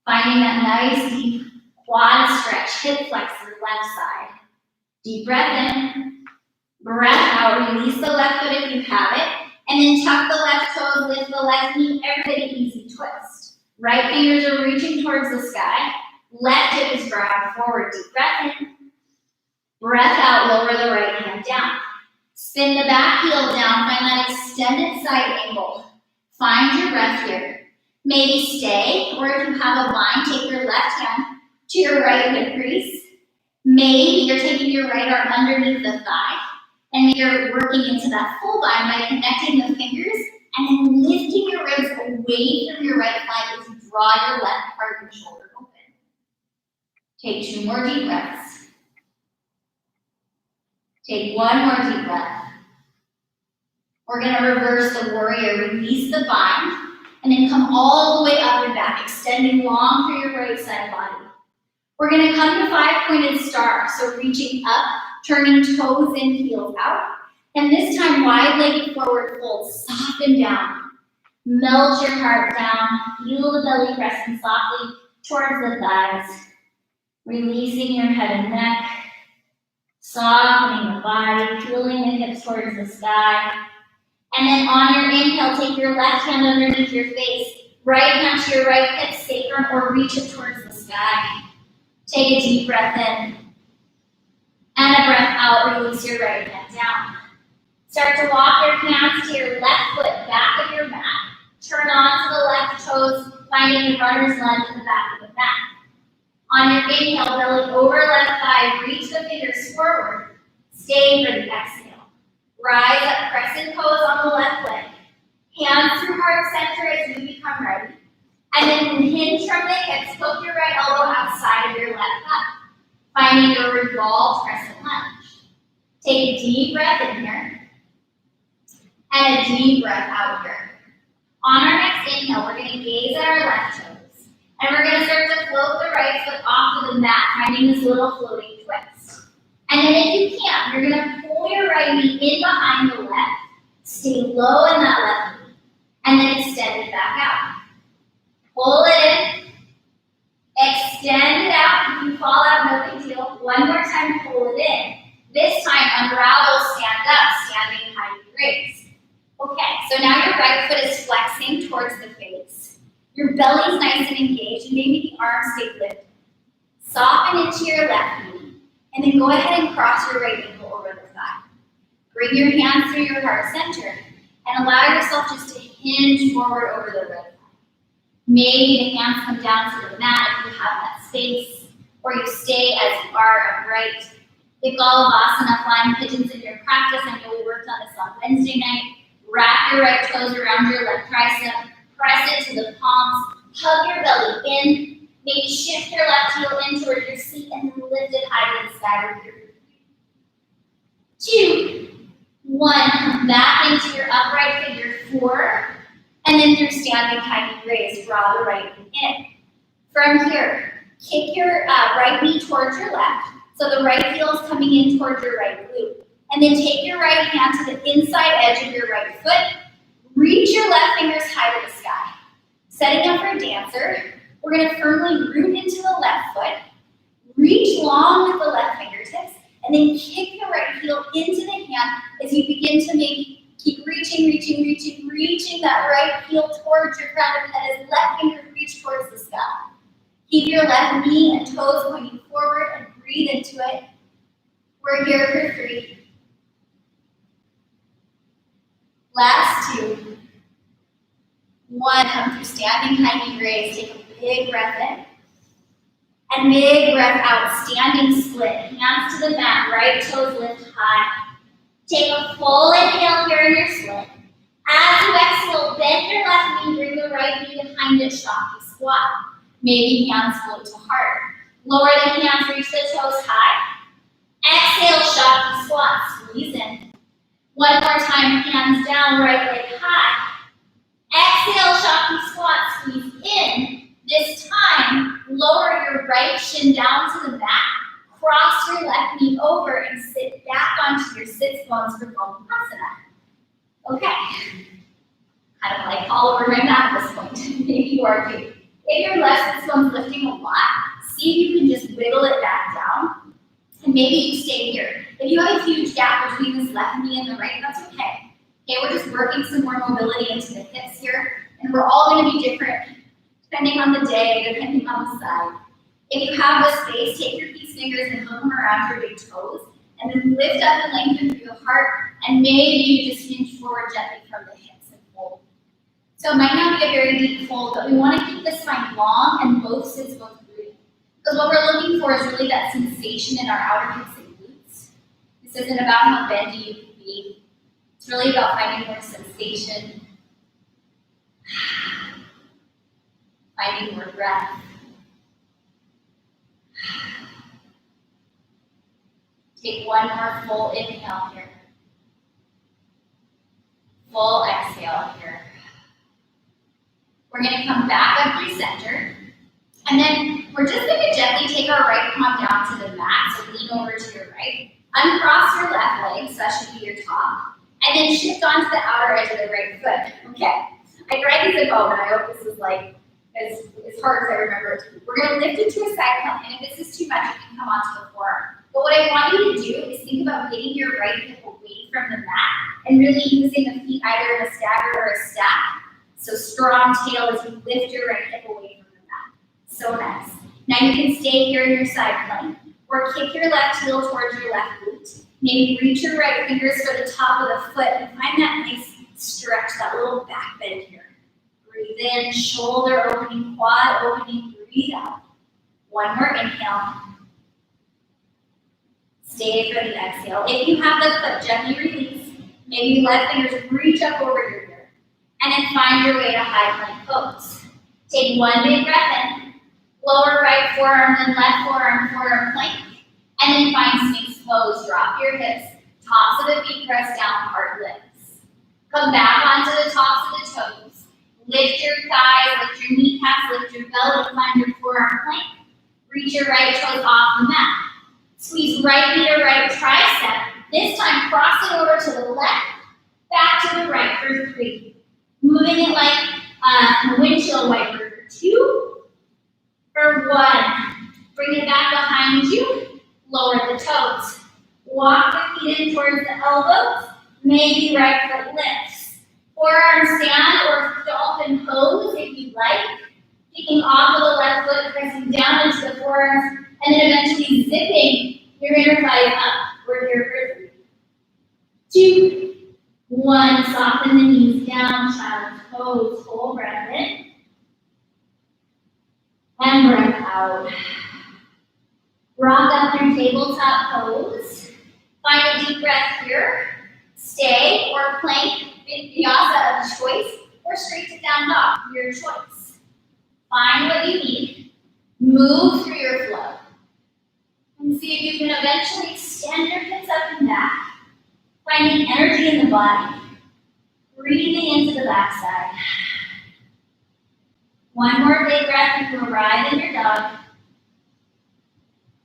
Finding that nice deep quad stretch, hip flexor, left side. Deep breath in, breath out, release the left foot if you have it, and then tuck the left toes, lift the left knee, everybody easy twist. Right fingers are reaching towards the sky, left hip is drawing forward, deep breath in, breath out, lower the right hand down. Spin the back heel down, find that extended side angle. Find your breath here. Maybe stay, or if you have a bind, take your left hand to your right hip crease. Maybe you're taking your right arm underneath the thigh, and you're working into that full bind by connecting the fingers and then lifting your ribs away from your right thigh as you draw your left part of your shoulder open. Take 2 more deep breaths. Take 1 more deep breath. We're going to reverse the warrior, release the bind, and then come all the way up and back, extending long through your right side body. We're going to come to 5-pointed star, so reaching up, turning toes in, heels out. And this time, wide-legged forward fold, soften down. Melt your heart down, feel the belly pressing softly towards the thighs. Releasing your head and neck, softening the body, peeling the hips towards the sky. And then on your inhale, take your left hand underneath your face, right hand to your right hip sacrum, or reach it towards the sky. Take a deep breath in, and a breath out, release your right hand down. Start to walk your hands to your left foot, back of your mat. Turn onto the left toes, finding your runner's lunge in the back of the mat. On your inhale, belly over left thigh, reach the fingers forward. Stay for the exhale. Rise up, crescent pose on the left leg. Hands through heart center as you become ready. And then hinge from the hips, poke your right elbow outside of your left thigh. Finding your revolved crescent lunge. Take a deep breath in here. And a deep breath out here. On our next inhale, we're going to gaze at our left toes. And we're going to start to float the right foot off of the mat, finding this little floating twist. And then if you can, you're going to pull your right knee in behind the left. Stay low in that left knee. And then extend it back out. Pull it in. Extend it out. If you fall out, no big deal. One more time, pull it in. This time, unravel, stand up, standing high knee raise. Okay, so now your right foot is flexing towards the face. Your belly's nice and engaged, and maybe the arms stay lifted. Soften into your left knee, and then go ahead and cross your right ankle over the thigh. Bring your hands through your heart center, and allow yourself just to hinge forward over the right thigh. Maybe the hands come down to the mat if you have that space, or you stay as you are upright. If Balavasana, flying pigeons in your practice, I know we worked on this on Wednesday night. Wrap your right toes around your left tricep, press it to the palms, hug your belly in, maybe shift your left heel in towards your seat and then lift it high to the sky with your feet. 2, 1, come back into your upright figure 4, and then through standing high knee raise, draw the right knee in. From here, kick your right knee towards your left, so the right heel is coming in towards your right glute. And then take your right hand to the inside edge of your right foot. Reach your left fingers high to the sky. Setting up for a dancer, we're going to firmly root into the left foot. Reach long with the left fingertips. And then kick the right heel into the hand as you begin to maybe keep reaching that right heel towards your crown of head as left fingers reach towards the sky. Keep your left knee and toes pointing forward and breathe into it. We're here for 3. Last 2. 1, come through standing high knee raise. Take a big breath in. And big breath out, standing split. Hands to the mat, right toes lift high. Take a full inhale here in your split. As you exhale, bend your left knee, bring the right knee behind it, Shakti squat. Maybe hands float to heart. Lower the hands, reach the toes high. Exhale, Shakti squat, squeeze in. One more time, hands down, right leg high. Exhale, Shakti squat, squeeze in. This time, lower your right shin down to the mat. Cross your left knee over and sit back onto your sits bones for Balavasana. Okay. Kind of like all over my mat at this point. Maybe you are too. If your left sits bones lifting a lot, see if you can just wiggle it back down. And maybe you stay here. If you have a huge gap between this left knee and the right, that's okay. Okay, we're just working some more mobility into the hips here. And we're all going to be different depending on the day, depending on the side. If you have the space, take your peace fingers and hook them around your big toes. And then lift up and lengthen through the heart. And maybe you just hinge forward gently from the hips and fold. So it might not be a very deep fold, but we want to keep the spine long and both sits both breathing. Because what we're looking for is really that sensation in our outer hips and glutes. This isn't about how bendy you can be. It's really about finding more sensation. Finding more breath. Take one more full inhale here. Full exhale here. We're going to come back up through center. And then we're just going to gently take our right palm down to the mat. So lean over to your right. Uncross your left leg, so that should be your top. And then shift onto the outer edge of the right foot. Okay. I tried these at home, and I hope this is like as hard as I remember it to be. We're going to lift it to a side plank, and if this is too much, you can come onto the forearm. But what I want you to do is think about getting your right hip away from the mat and really using the feet either in a stagger or a stack. So strong tail as you lift your right hip away from the mat. So nice. Now you can stay here in your side plank or kick your left heel towards your left glute. Maybe reach your right fingers for the top of the foot and find that nice stretch, that little back bend here. Breathe in, shoulder opening, quad opening, breathe out. One more inhale. Stay for the exhale. If you have the foot, gently release. Maybe left fingers reach up over your ear. And then find your way to high plank pose. Take one big breath in. Lower right forearm, then left forearm, forearm plank. And then find Sphinx pose. Drop your hips. Tops of the feet press down, heart lifts. Come back onto the tops of the toes. Lift your thighs, lift your kneecaps, lift your belly, find your forearm plank. Reach your right toes off the mat. Squeeze right knee to right tricep. This time, cross it over to the left, back to the right for 3. Moving it like a windshield wiper for 2, for 1. Bring it back behind you, lower the toes. Walk the feet in towards the elbows, maybe right foot lifts. Forearm stand or dolphin pose if you'd like. Kicking off of the left foot, pressing down into the forearms, and then eventually zipping your inner thighs up. We're here for 3, 2, 1. Soften the knees down, child's pose. Full breath in. And breath out. Rock up through tabletop pose. Find a deep breath here. Stay or plank, vinyasa of choice, or straight to down dog, your choice. Find what you need. Move through your flow. And see if you can eventually extend your hips up and back. Finding energy in the body. Breathing into the backside. One more big breath as you arrive in your dog.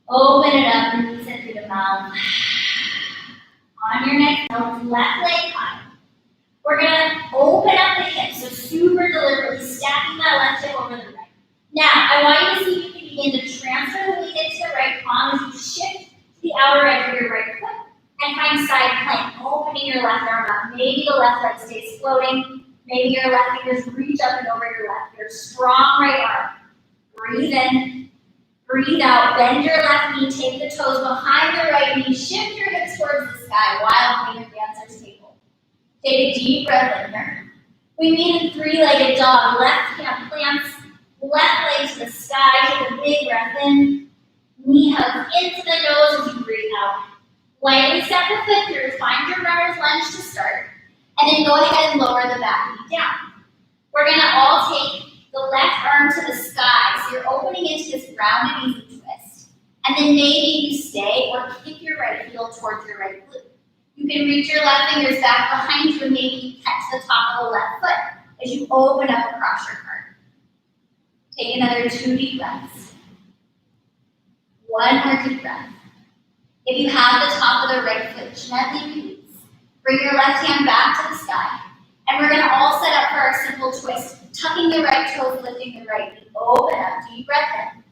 Open it up, release it through the mouth. On your next note, left leg high. We're gonna open up the hips, so super deliberately stacking that left hip over the right. Now, I want you to see if you can begin to transfer the weight into the right palm as you shift to the outer edge of your right foot and find side plank, opening your left arm up. Maybe the left leg stays floating. Maybe your left fingers reach up and over your left. Your strong right arm. Breathe in. Breathe out. Bend your left knee. Take the toes behind the right knee. Shift your hips towards the sky. Wild wing advancer's table. Take a deep breath in here. We meet in 3-legged dog. Left hand plants. Left leg to the sky. Take a big breath in. Knee hugs into the nose as you breathe out. Lightly step the foot through. Find your runner's lunge to start. And then go ahead and lower the back knee down. We're going to all take the left arm to the sky. So you're opening into this rounded easy twist. And then maybe you stay or kick your right heel towards your right glute. You can reach your left fingers back behind you and maybe you catch the top of the left foot as you open up across your heart. Take another 2 deep breaths. 1 more deep breath. If you have the top of the right foot, gently release. Bring your left hand back to the sky. And we're going to all set up for our simple twist. Tucking the right toes, lifting the right knee. Open up, deep breath in.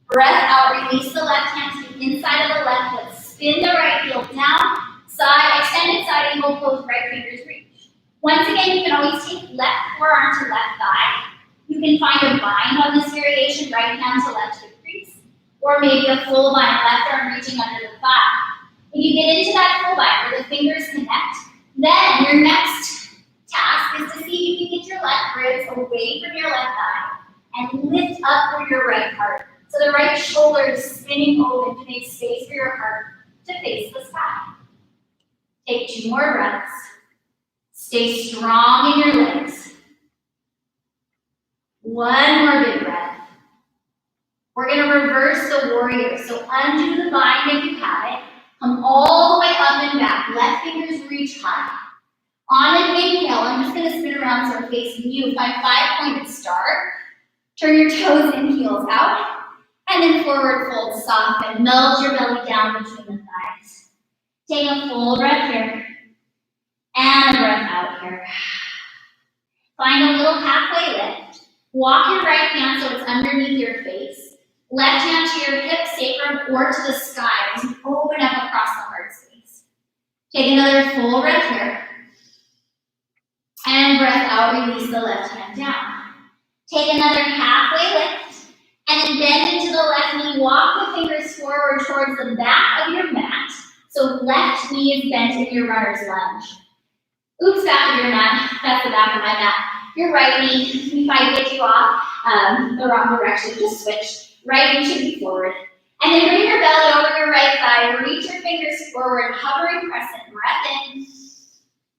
Breath out, release the left hand to the inside of the left foot. Spin the right heel down, side, extended side angle pose, right fingers reach. Once again, you can always take left forearm to left thigh. You can find a bind on this variation, right hand to left hip crease. Or maybe a full bind, left arm reaching under the thigh. If you get into that full bind where the fingers connect, then your next task is to see if you can get your left ribs away from your left thigh and lift up through your right heart. So the right shoulder is spinning open to make space for your heart to face the sky. Take 2 more breaths. Stay strong in your legs. 1 more big breath. We're going to reverse the warrior. So undo the bind if you have it. Come all the way up and back. Left fingers reach high. On an inhale, I'm just going to spin around so I'm facing you. Find 5-pointed start. Turn your toes and heels out. And then forward fold, soften. Melt your belly down between the thighs. Take a full breath here. And a breath out here. Find a little halfway lift. Walk your right hand so it's underneath your face. Left hand to your hip, sacrum, or to the sky as you open up across the heart space. Take another full breath here. And breath out, release the left hand down. Take another halfway lift. And then bend into the left knee. Walk the fingers forward towards the back of your mat. So left knee is bent in your runner's lunge. Oops, back of your mat. That's the back of my mat. Your right knee, if I get you off the wrong direction, just switch. right knee should be forward. And then bring your belly over your right thigh, reach your fingers forward, hovering crescent, breath in,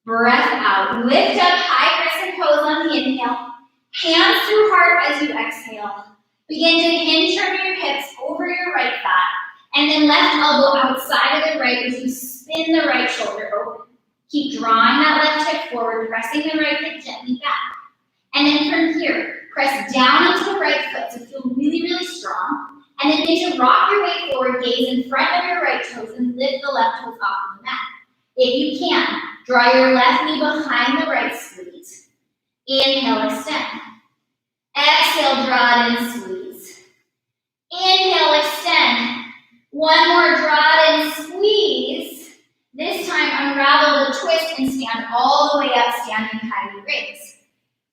breath out. Lift up high crescent pose on the inhale, hands through heart as you exhale. Begin to hinge from your hips over your right thigh, and then left elbow outside of the right as you spin the right shoulder open. Keep drawing that left hip forward, pressing the right hip gently back. And then from here, press down into the right foot to feel really, really strong. And then begin to rock your way forward, gaze in front of your right toes, and lift the left toes off the mat. If you can, draw your left knee behind the right squeeze. Inhale, extend. Exhale, draw it and squeeze. Inhale, extend. One more, draw it and squeeze. This time, unravel the twist and stand all the way up, standing high knee raise.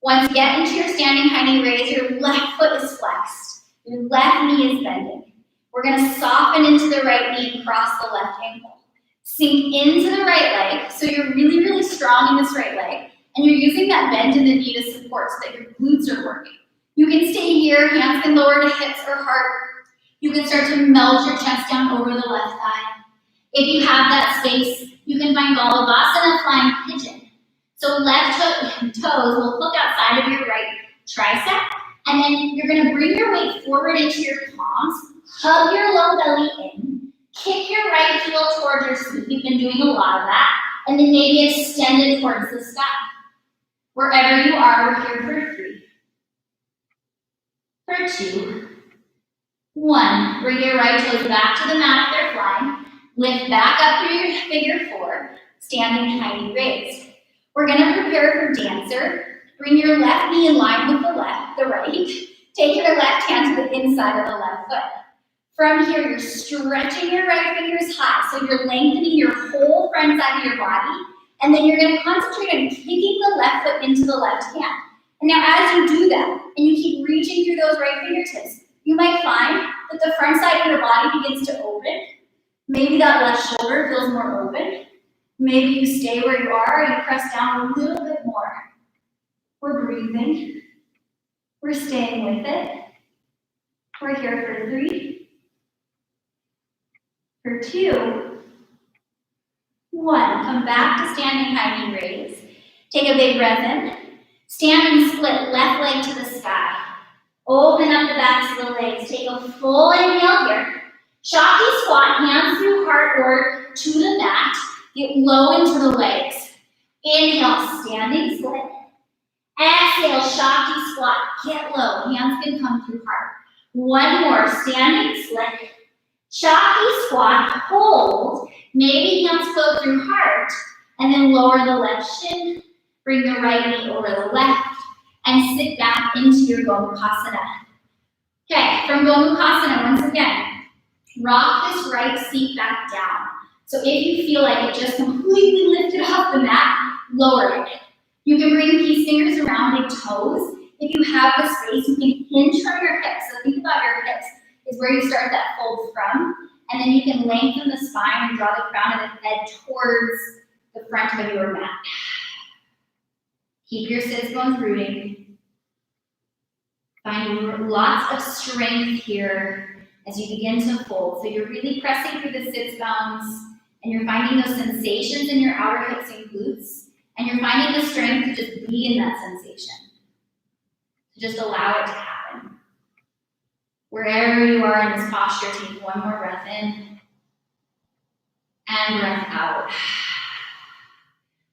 Once you get into your standing high knee raise, your left foot is flexed. Your left knee is bending. We're going to soften into the right knee and cross the left ankle. Sink into the right leg, so you're really, really strong in this right leg, and you're using that bend in the knee to support so that your glutes are working. You can stay here, hands can lower to hips or heart. You can start to melt your chest down over the left thigh. If you have that space, you can find Balavasana, flying pigeon. So left toes will hook outside of your right tricep, and then you're going to bring your weight forward into your palms, hug your low belly in, kick your right heel towards your seat. You've been doing a lot of that, and then maybe extend it towards the sky. Wherever you are, we're here for 3, for 2, 1. Bring your right toes back to the mat if they're flying. Lift back up through your figure 4, standing high knee raise. We're going to prepare for dancer. Bring your left knee in line with the right. Take your left hand to the inside of the left foot. From here, you're stretching your right fingers high, so you're lengthening your whole front side of your body, and then you're going to concentrate on kicking the left foot into the left hand. And now as you do that, and you keep reaching through those right fingertips, you might find that the front side of your body begins to open. Maybe that left shoulder feels more open. Maybe you stay where you are and you press down a little bit more. We're breathing. We're staying with it. We're here for 3, for 2, 1. Come back to standing high knee raise. Take a big breath in. Stand and split left leg to the sky. Open up the backs of the legs. Take a full inhale here. Shakti squat, hands through heart or to the mat. Get low into the legs. Inhale, standing split. Exhale, Shakti squat. Get low. Hands can come through heart. One more, standing split. Shakti squat, hold. Maybe hands go through heart. And then lower the left shin. Bring the right knee over the left. And sit back into your Gomukhasana. Okay, from Gomukhasana, once again, rock this right seat back down. So if you feel like it just completely lifted off the mat, lower it. You can bring peace fingers around big toes. If you have the space, you can hinge from your hips. So think about your hips is where you start that fold from. And then you can lengthen the spine and draw the crown of the head towards the front of your mat. Keep your sits bones rooting. Find lots of strength here as you begin to fold. So you're really pressing through the sits bones, and you're finding those sensations in your outer hips and glutes, and you're finding the strength to just be in that sensation. To just allow it to happen. Wherever you are in this posture, take one more breath in and breath out.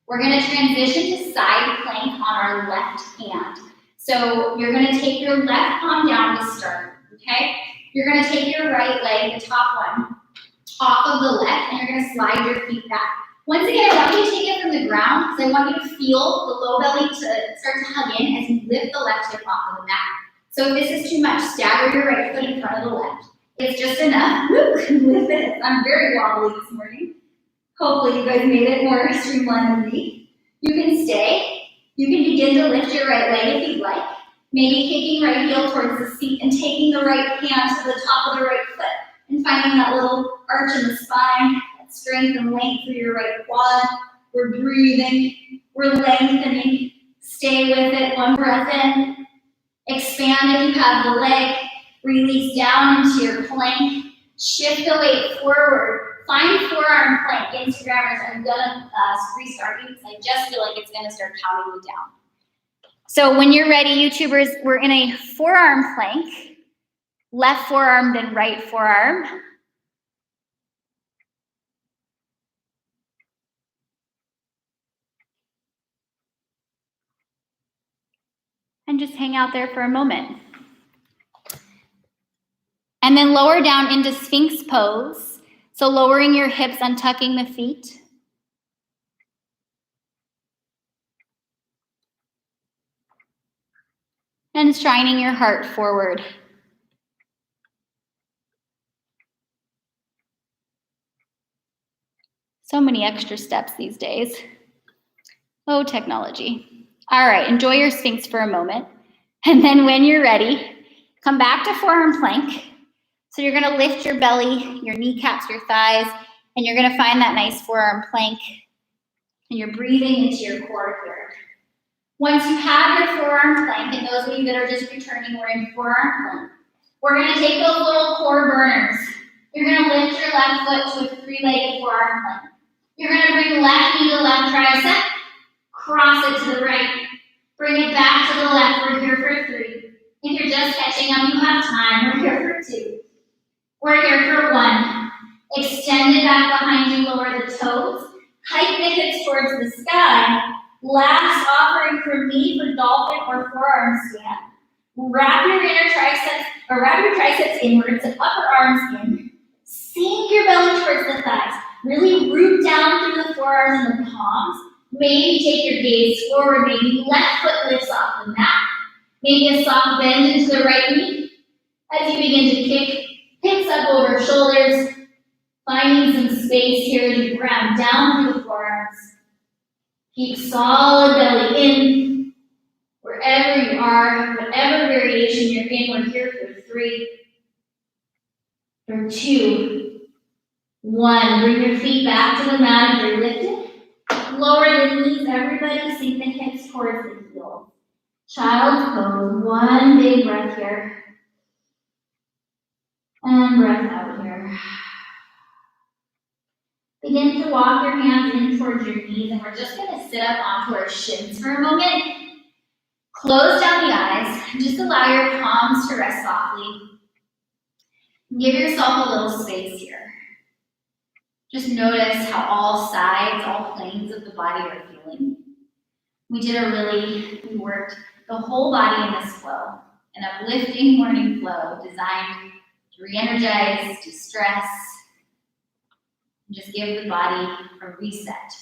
We're going to transition to side plank on our left hand. So you're going to take your left palm down to start, okay? You're going to take your right leg, the top one, off of the left, and you're going to slide your feet back. Once again, I want you to take it from the ground because I want you to feel the low belly to start to hug in as you lift the left hip off of the mat. So if this is too much, stagger your right foot in front of the left. If it's just enough, lift it. I'm very wobbly this morning. Hopefully you guys made it more streamlined than me. You can stay. You can begin to lift your right leg if you'd like. Maybe kicking right heel towards the seat and taking the right hand to the top of the right foot and finding that little arch in the spine, that strength and length through your right quad. We're breathing. We're lengthening. Stay with it. One breath in. Expand if you have the leg. Release down into your plank. Shift the weight forward. Find forearm plank. Instagrammers, I'm gonna restart you because I just feel like it's gonna start counting me down. So when you're ready, YouTubers, we're in a forearm plank. Left forearm, then right forearm. And just hang out there for a moment. And then lower down into Sphinx pose. So lowering your hips, untucking the feet. And shining your heart forward. So many extra steps these days. Oh, technology. All right, enjoy your Sphinx for a moment. And then when you're ready, come back to forearm plank. So you're gonna lift your belly, your kneecaps, your thighs, and you're gonna find that nice forearm plank. And you're breathing into your core here. Once you have your forearm plank, and those of you that are just returning, we're in forearm plank. We're gonna take those little core burners. You're gonna lift your left foot to a three-legged forearm plank. You're gonna bring left knee to left tricep, cross it to the right, bring it back to the left. We're here for 3. If you're just catching up, you have time. We're here for 2. We're here for 1. Extend it back behind you, lower the toes, hike the hips towards the sky. Last offering for me for dolphin or forearm stand. Wrap your inner triceps, or wrap your triceps inwards and upper arms in. Sink your belly towards the thighs. Really root down through the forearms and the palms. Maybe take your gaze forward. Maybe left foot lifts off the mat. Maybe a soft bend into the right knee. As you begin to kick, hips up over shoulders. Finding some space here as you ground down through the forearms. Keep solid belly in. Wherever you are, whatever variation you're in, we're here for 3, for 2, 1. Bring your feet back to the mat if you're lifted. Lower the knees, everybody. Sink the hips towards the heels. Child's pose. 1 big breath here. And breath out here. Begin to walk your hands in towards your knees, and we're just going to sit up onto our shins for a moment. Close down the eyes, and just allow your palms to rest softly. Give yourself a little space here. Just notice how all sides, all planes of the body are feeling. We worked the whole body in this flow, an uplifting morning flow designed to re-energize, de-stress, and just give the body a reset.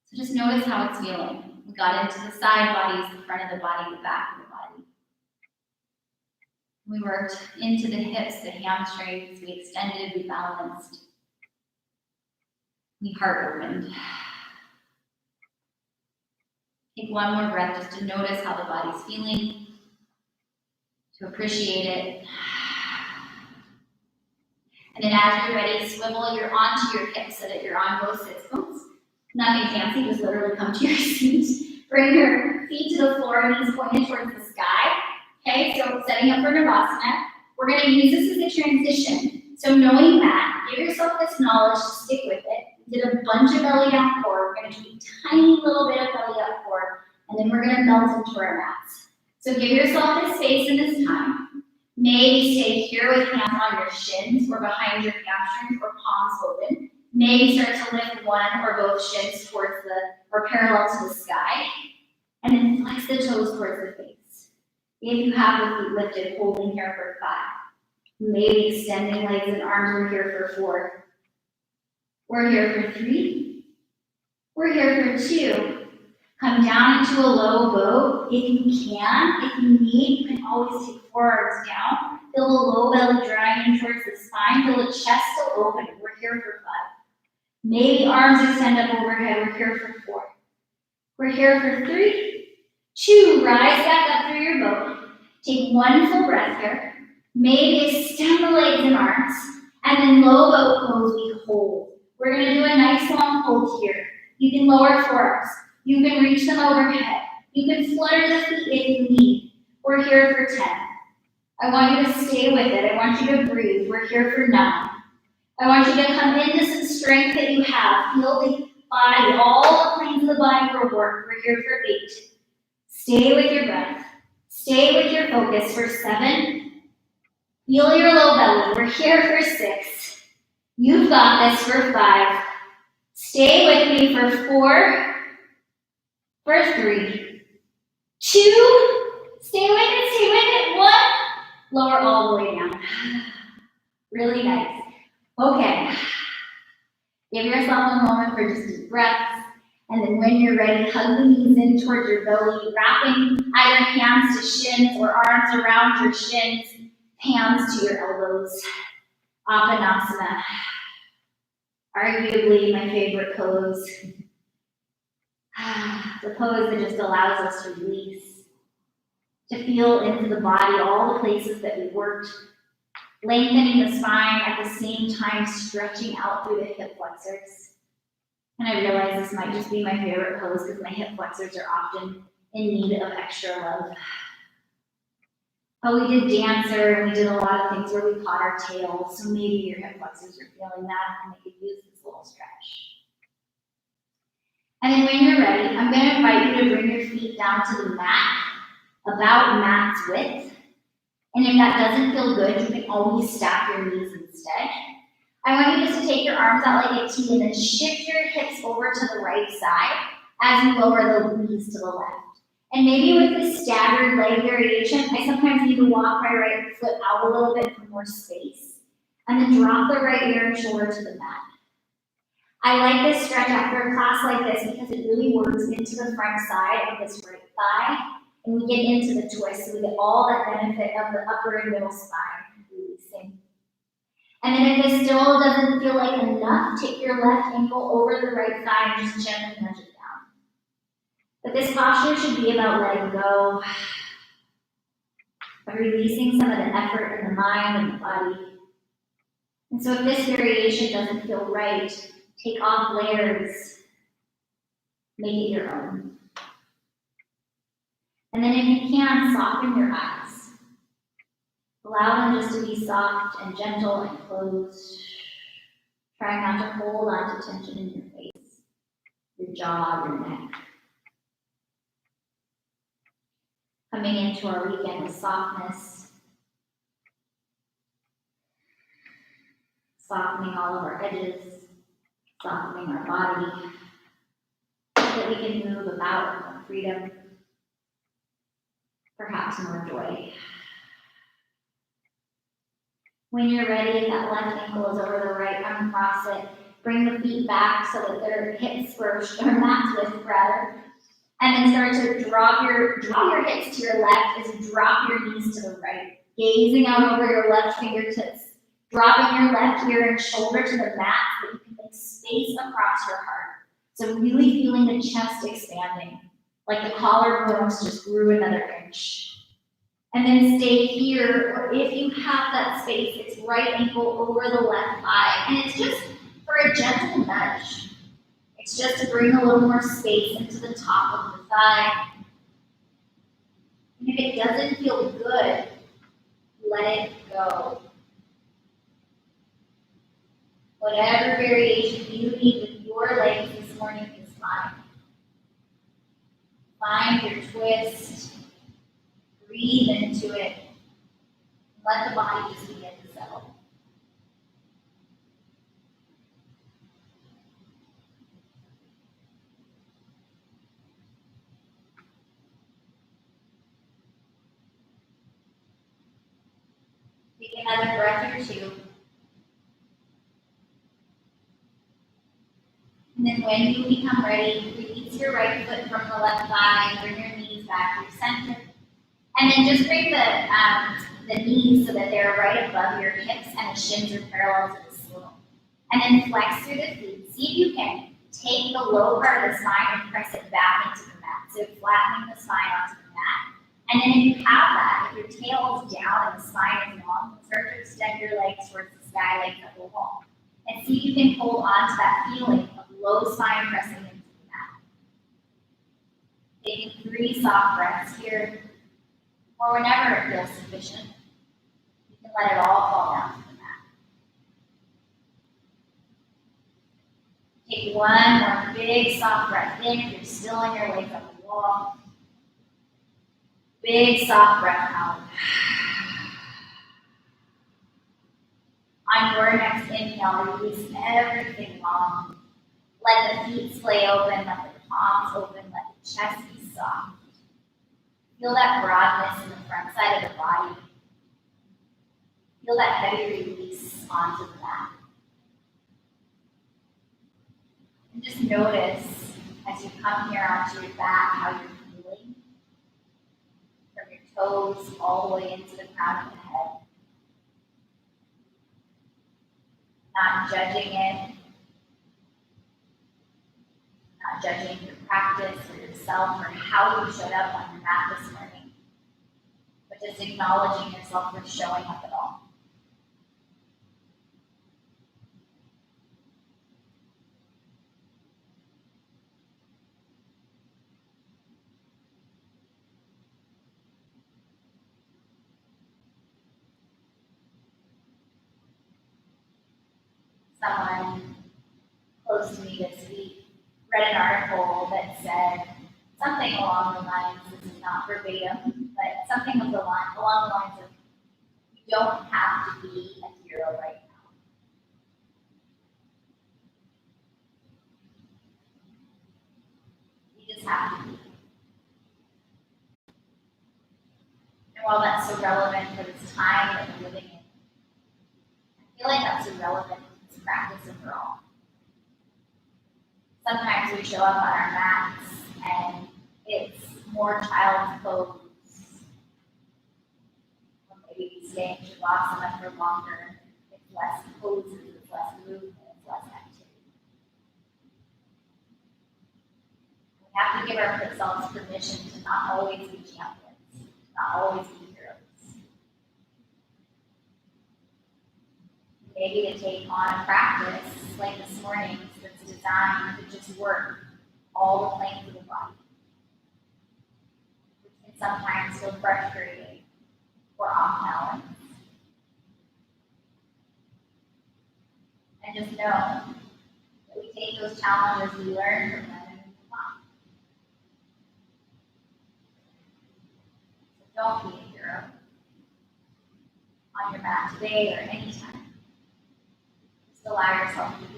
So just notice how it's feeling. We got into the side bodies, the front of the body, the back of the body. We worked into the hips, the hamstrings, we extended, we balanced. We heart opened. Take 1 more breath just to notice how the body's feeling, to appreciate it. And then as you're ready, swivel onto your hips so that you're on both sits bones. Nothing fancy, just literally come to your seat. Bring your feet to the floor, knees pointed towards the sky. Okay, so setting up for Navasana. We're gonna use this as a transition. So knowing that, give yourself this knowledge to stick with it. We did a bunch of belly down forward. We're gonna do a tiny little bit of belly up forward, and then we're gonna melt into our mats. So give yourself this space and this time. Maybe stay here with hands on your shins or behind your hamstrings or palms open. Maybe start to lift 1 or both shins towards or parallel to the sky. And then flex the toes towards the face. If you have the feet lifted, holding here for 5. Maybe extending legs and arms, we're here for 4. We're here for 3. We're here for 2. Come down into a low boat. If you can, if you need, you can always take forearms down. Feel the low belly drawing in towards the spine. Feel the chest still open. We're here for 5. Maybe arms extend up overhead. We're here for 4. We're here for 3, 2. Rise back up through your boat. Take 1 full breath here. Maybe extend the legs and arms. And then low boat pose, we hold. We're going to do a nice long hold here. You can lower forearms. You can reach them overhead. You can flutter the feet if you need. We're here for 10, I want you to stay with it. I want you to breathe. We're here for now. I want you to come into some strength that you have. Feel the body, all the planes of the body for work. We're here for 8. Stay with your breath. Stay with your focus for 7. Feel your low belly. We're here for 6. You've got this for 5. Stay with me for 4. For 3. 2. Stay with it. Stay with it. 1. Lower all the way down. Really nice. Okay. Give yourself a moment for just deep breaths. And then when you're ready, hug the knees in towards your belly, wrapping either hands to shins or arms around your shins, hands to your elbows. Apanasana. Arguably my favorite pose. The pose that just allows us to release, to feel into the body all the places that we worked, lengthening the spine at the same time stretching out through the hip flexors. And I realize this might just be my favorite pose because my hip flexors are often in need of extra love. But we did dancer and we did a lot of things where we caught our tails, so maybe your hip flexors are feeling that and they could use this little stretch. And then when you're ready, I'm going to invite you to bring your feet down to the mat, about mat's width. And if that doesn't feel good, you can always stack your knees instead. I want you just to take your arms out like a T and then shift your hips over to the right side as you lower the knees to the left. And maybe with this staggered leg variation, I sometimes need to walk my right foot out a little bit for more space. And then drop the right ear and shoulder to the mat. I like this stretch after a class like this because it really works into the front side of this right thigh. And we get into the twist, so we get all that benefit of the upper and middle spine releasing. And then if this still doesn't feel like enough, take your left ankle over the right thigh and just gently nudge it down. But this posture should be about letting go, of releasing some of the effort in the mind and the body. And so if this variation doesn't feel right, take off layers, make it your own. And then if you can, soften your eyes. Allow them just to be soft and gentle and closed. Try not to hold on to tension in your face, your jaw, your neck. Coming into our weekend with softness, softening all of our edges, softening our body, so that we can move about with more freedom, perhaps more joy. When you're ready, if that left ankle is over the right, uncross it. Bring the feet back so that their hips or mat's width rather. And then start to drop your hips to your left as you drop your knees to the right. Gazing out over your left fingertips. Dropping your left ear and shoulder to the mat so that you can make space across your heart. So really feeling the chest expanding, like the collarbones just grew another inch. And then stay here, or if you have that space, it's right ankle over the left thigh. And it's just for a gentle nudge. It's just to bring a little more space into the top of the thigh. And if it doesn't feel good, let it go. Whatever variation you need with your legs this morning is fine. Find your twist. Breathe into it. Let the body just begin to settle. Take another breath or two. And then when you become ready, release your right foot from the left thigh, bring your knees back to center. And then just bring the knees so that they're right above your hips and the shins are parallel to the slope. And then flex through the feet. See if you can take the low part of the spine and press it back into the mat. So flattening the spine onto the mat. And then if you have that, if your tail is down and the spine is long, start to extend your legs towards the sky, legs up the wall. And see if you can hold on to that feeling of low spine pressing into the mat. Taking 3 soft breaths here, or whenever it feels sufficient. Let it all fall down to the mat. Take one more big soft breath in. If you're still on your legs up the wall. Big soft breath out. On your next inhale, release everything long. Let the feet splay open, let the palms open, let the chest be soft. Feel that broadness in the front side of the body. Feel that heavy release onto the mat. And just notice as you come here onto your back how you're feeling. From your toes all the way into the crown of the head. Not judging it. Not judging your practice or yourself or how you showed up on your mat this morning. But just acknowledging yourself for showing up at all. Someone close to me this week read an article that said something along the lines, this is not verbatim, but something along the lines of, you don't have to be a hero right now. You just have to be. And while that's so relevant for this time that we're living in, I feel like that's irrelevant to this practice overall. Sometimes we show up on our mats and it's more child's pose. Or maybe we stay in Shavasana for longer. It's less poses, it's less movement, it's less activity. We have to give ourselves permission to not always be champions, not always be heroes. Maybe to take on a practice like this morning that's designed to just work all the planes of the body. Which can sometimes feel frustrating or off balance. And just know that we take those challenges, we learn from them, and we move on. So don't be a hero on your mat today or anytime. Just allow yourself to be.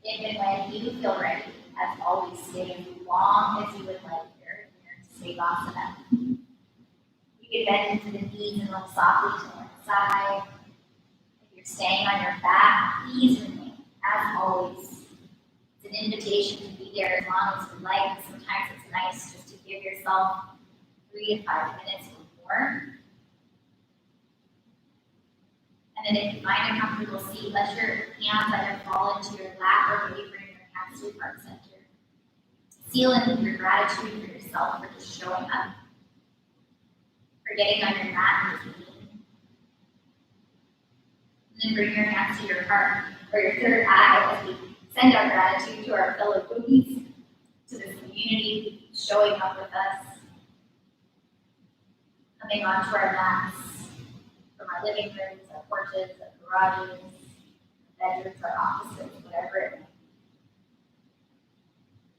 If and when you feel ready, as always, stay as long as you would like here in Savasana. You can bend into the knees and roll softly to one side. If you're staying on your back, please remain, as always. It's an invitation to be there as long as you like. Sometimes it's nice just to give yourself 3 to 5 minutes or more. And then if you find a comfortable seat, let your hands either fall into your lap or maybe bring your hands to your heart center. Seal in your gratitude for yourself for just showing up, for getting on your mat and just being. And then bring your hands to your heart or your third eye as we send our gratitude to our fellow yogis, to this community showing up with us, coming onto our mats from our living rooms, our porches, our garages, our bedrooms, our offices, whatever it may be.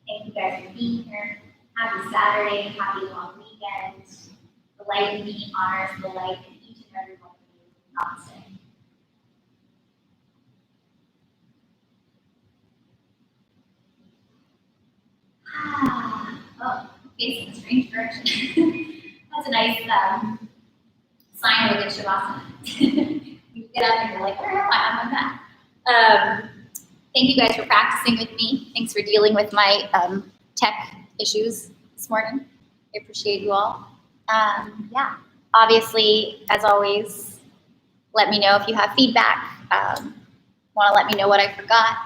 Thank you guys for being here. Happy Saturday, happy long weekend. The light in me honors the light in each and every one of you. Namaste. Oh, facing a strange direction. That's a nice sign of a good Shavasana. You get up and you're like, where am I? I'm on that. Thank you guys for practicing with me. Thanks for dealing with my tech issues this morning. I appreciate you all. Yeah, obviously, as always, let me know if you have feedback. Want to let me know what I forgot,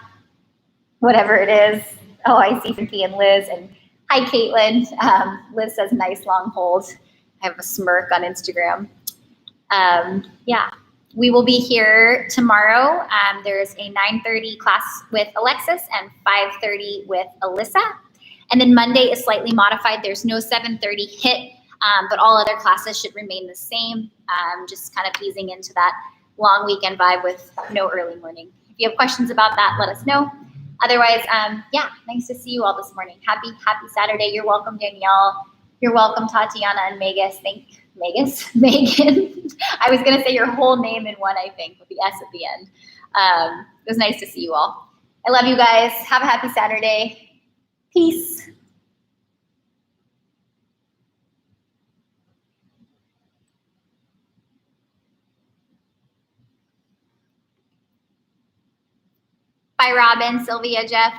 whatever it is. Oh, I see Cynthia and Liz. And hi, Caitlin. Liz says, nice long hold. I have a smirk on Instagram. Yeah, we will be here tomorrow. There's a 9:30 class with Alexis and 5:30 with Alyssa. And then Monday is slightly modified. There's no 7:30 hit. but all other classes should remain the same, just kind of easing into that long weekend vibe with no early morning. If you have questions about that, let us know. Otherwise, yeah, nice to see you all this morning. Happy Saturday. You're welcome, Danielle. You're welcome, Tatiana and Megan. Megan. I was going to say your whole name in one, I think, with the S at the end. It was nice to see you all. I love you guys. Have a happy Saturday. Peace. Bye, Robin, Sylvia, Jeff.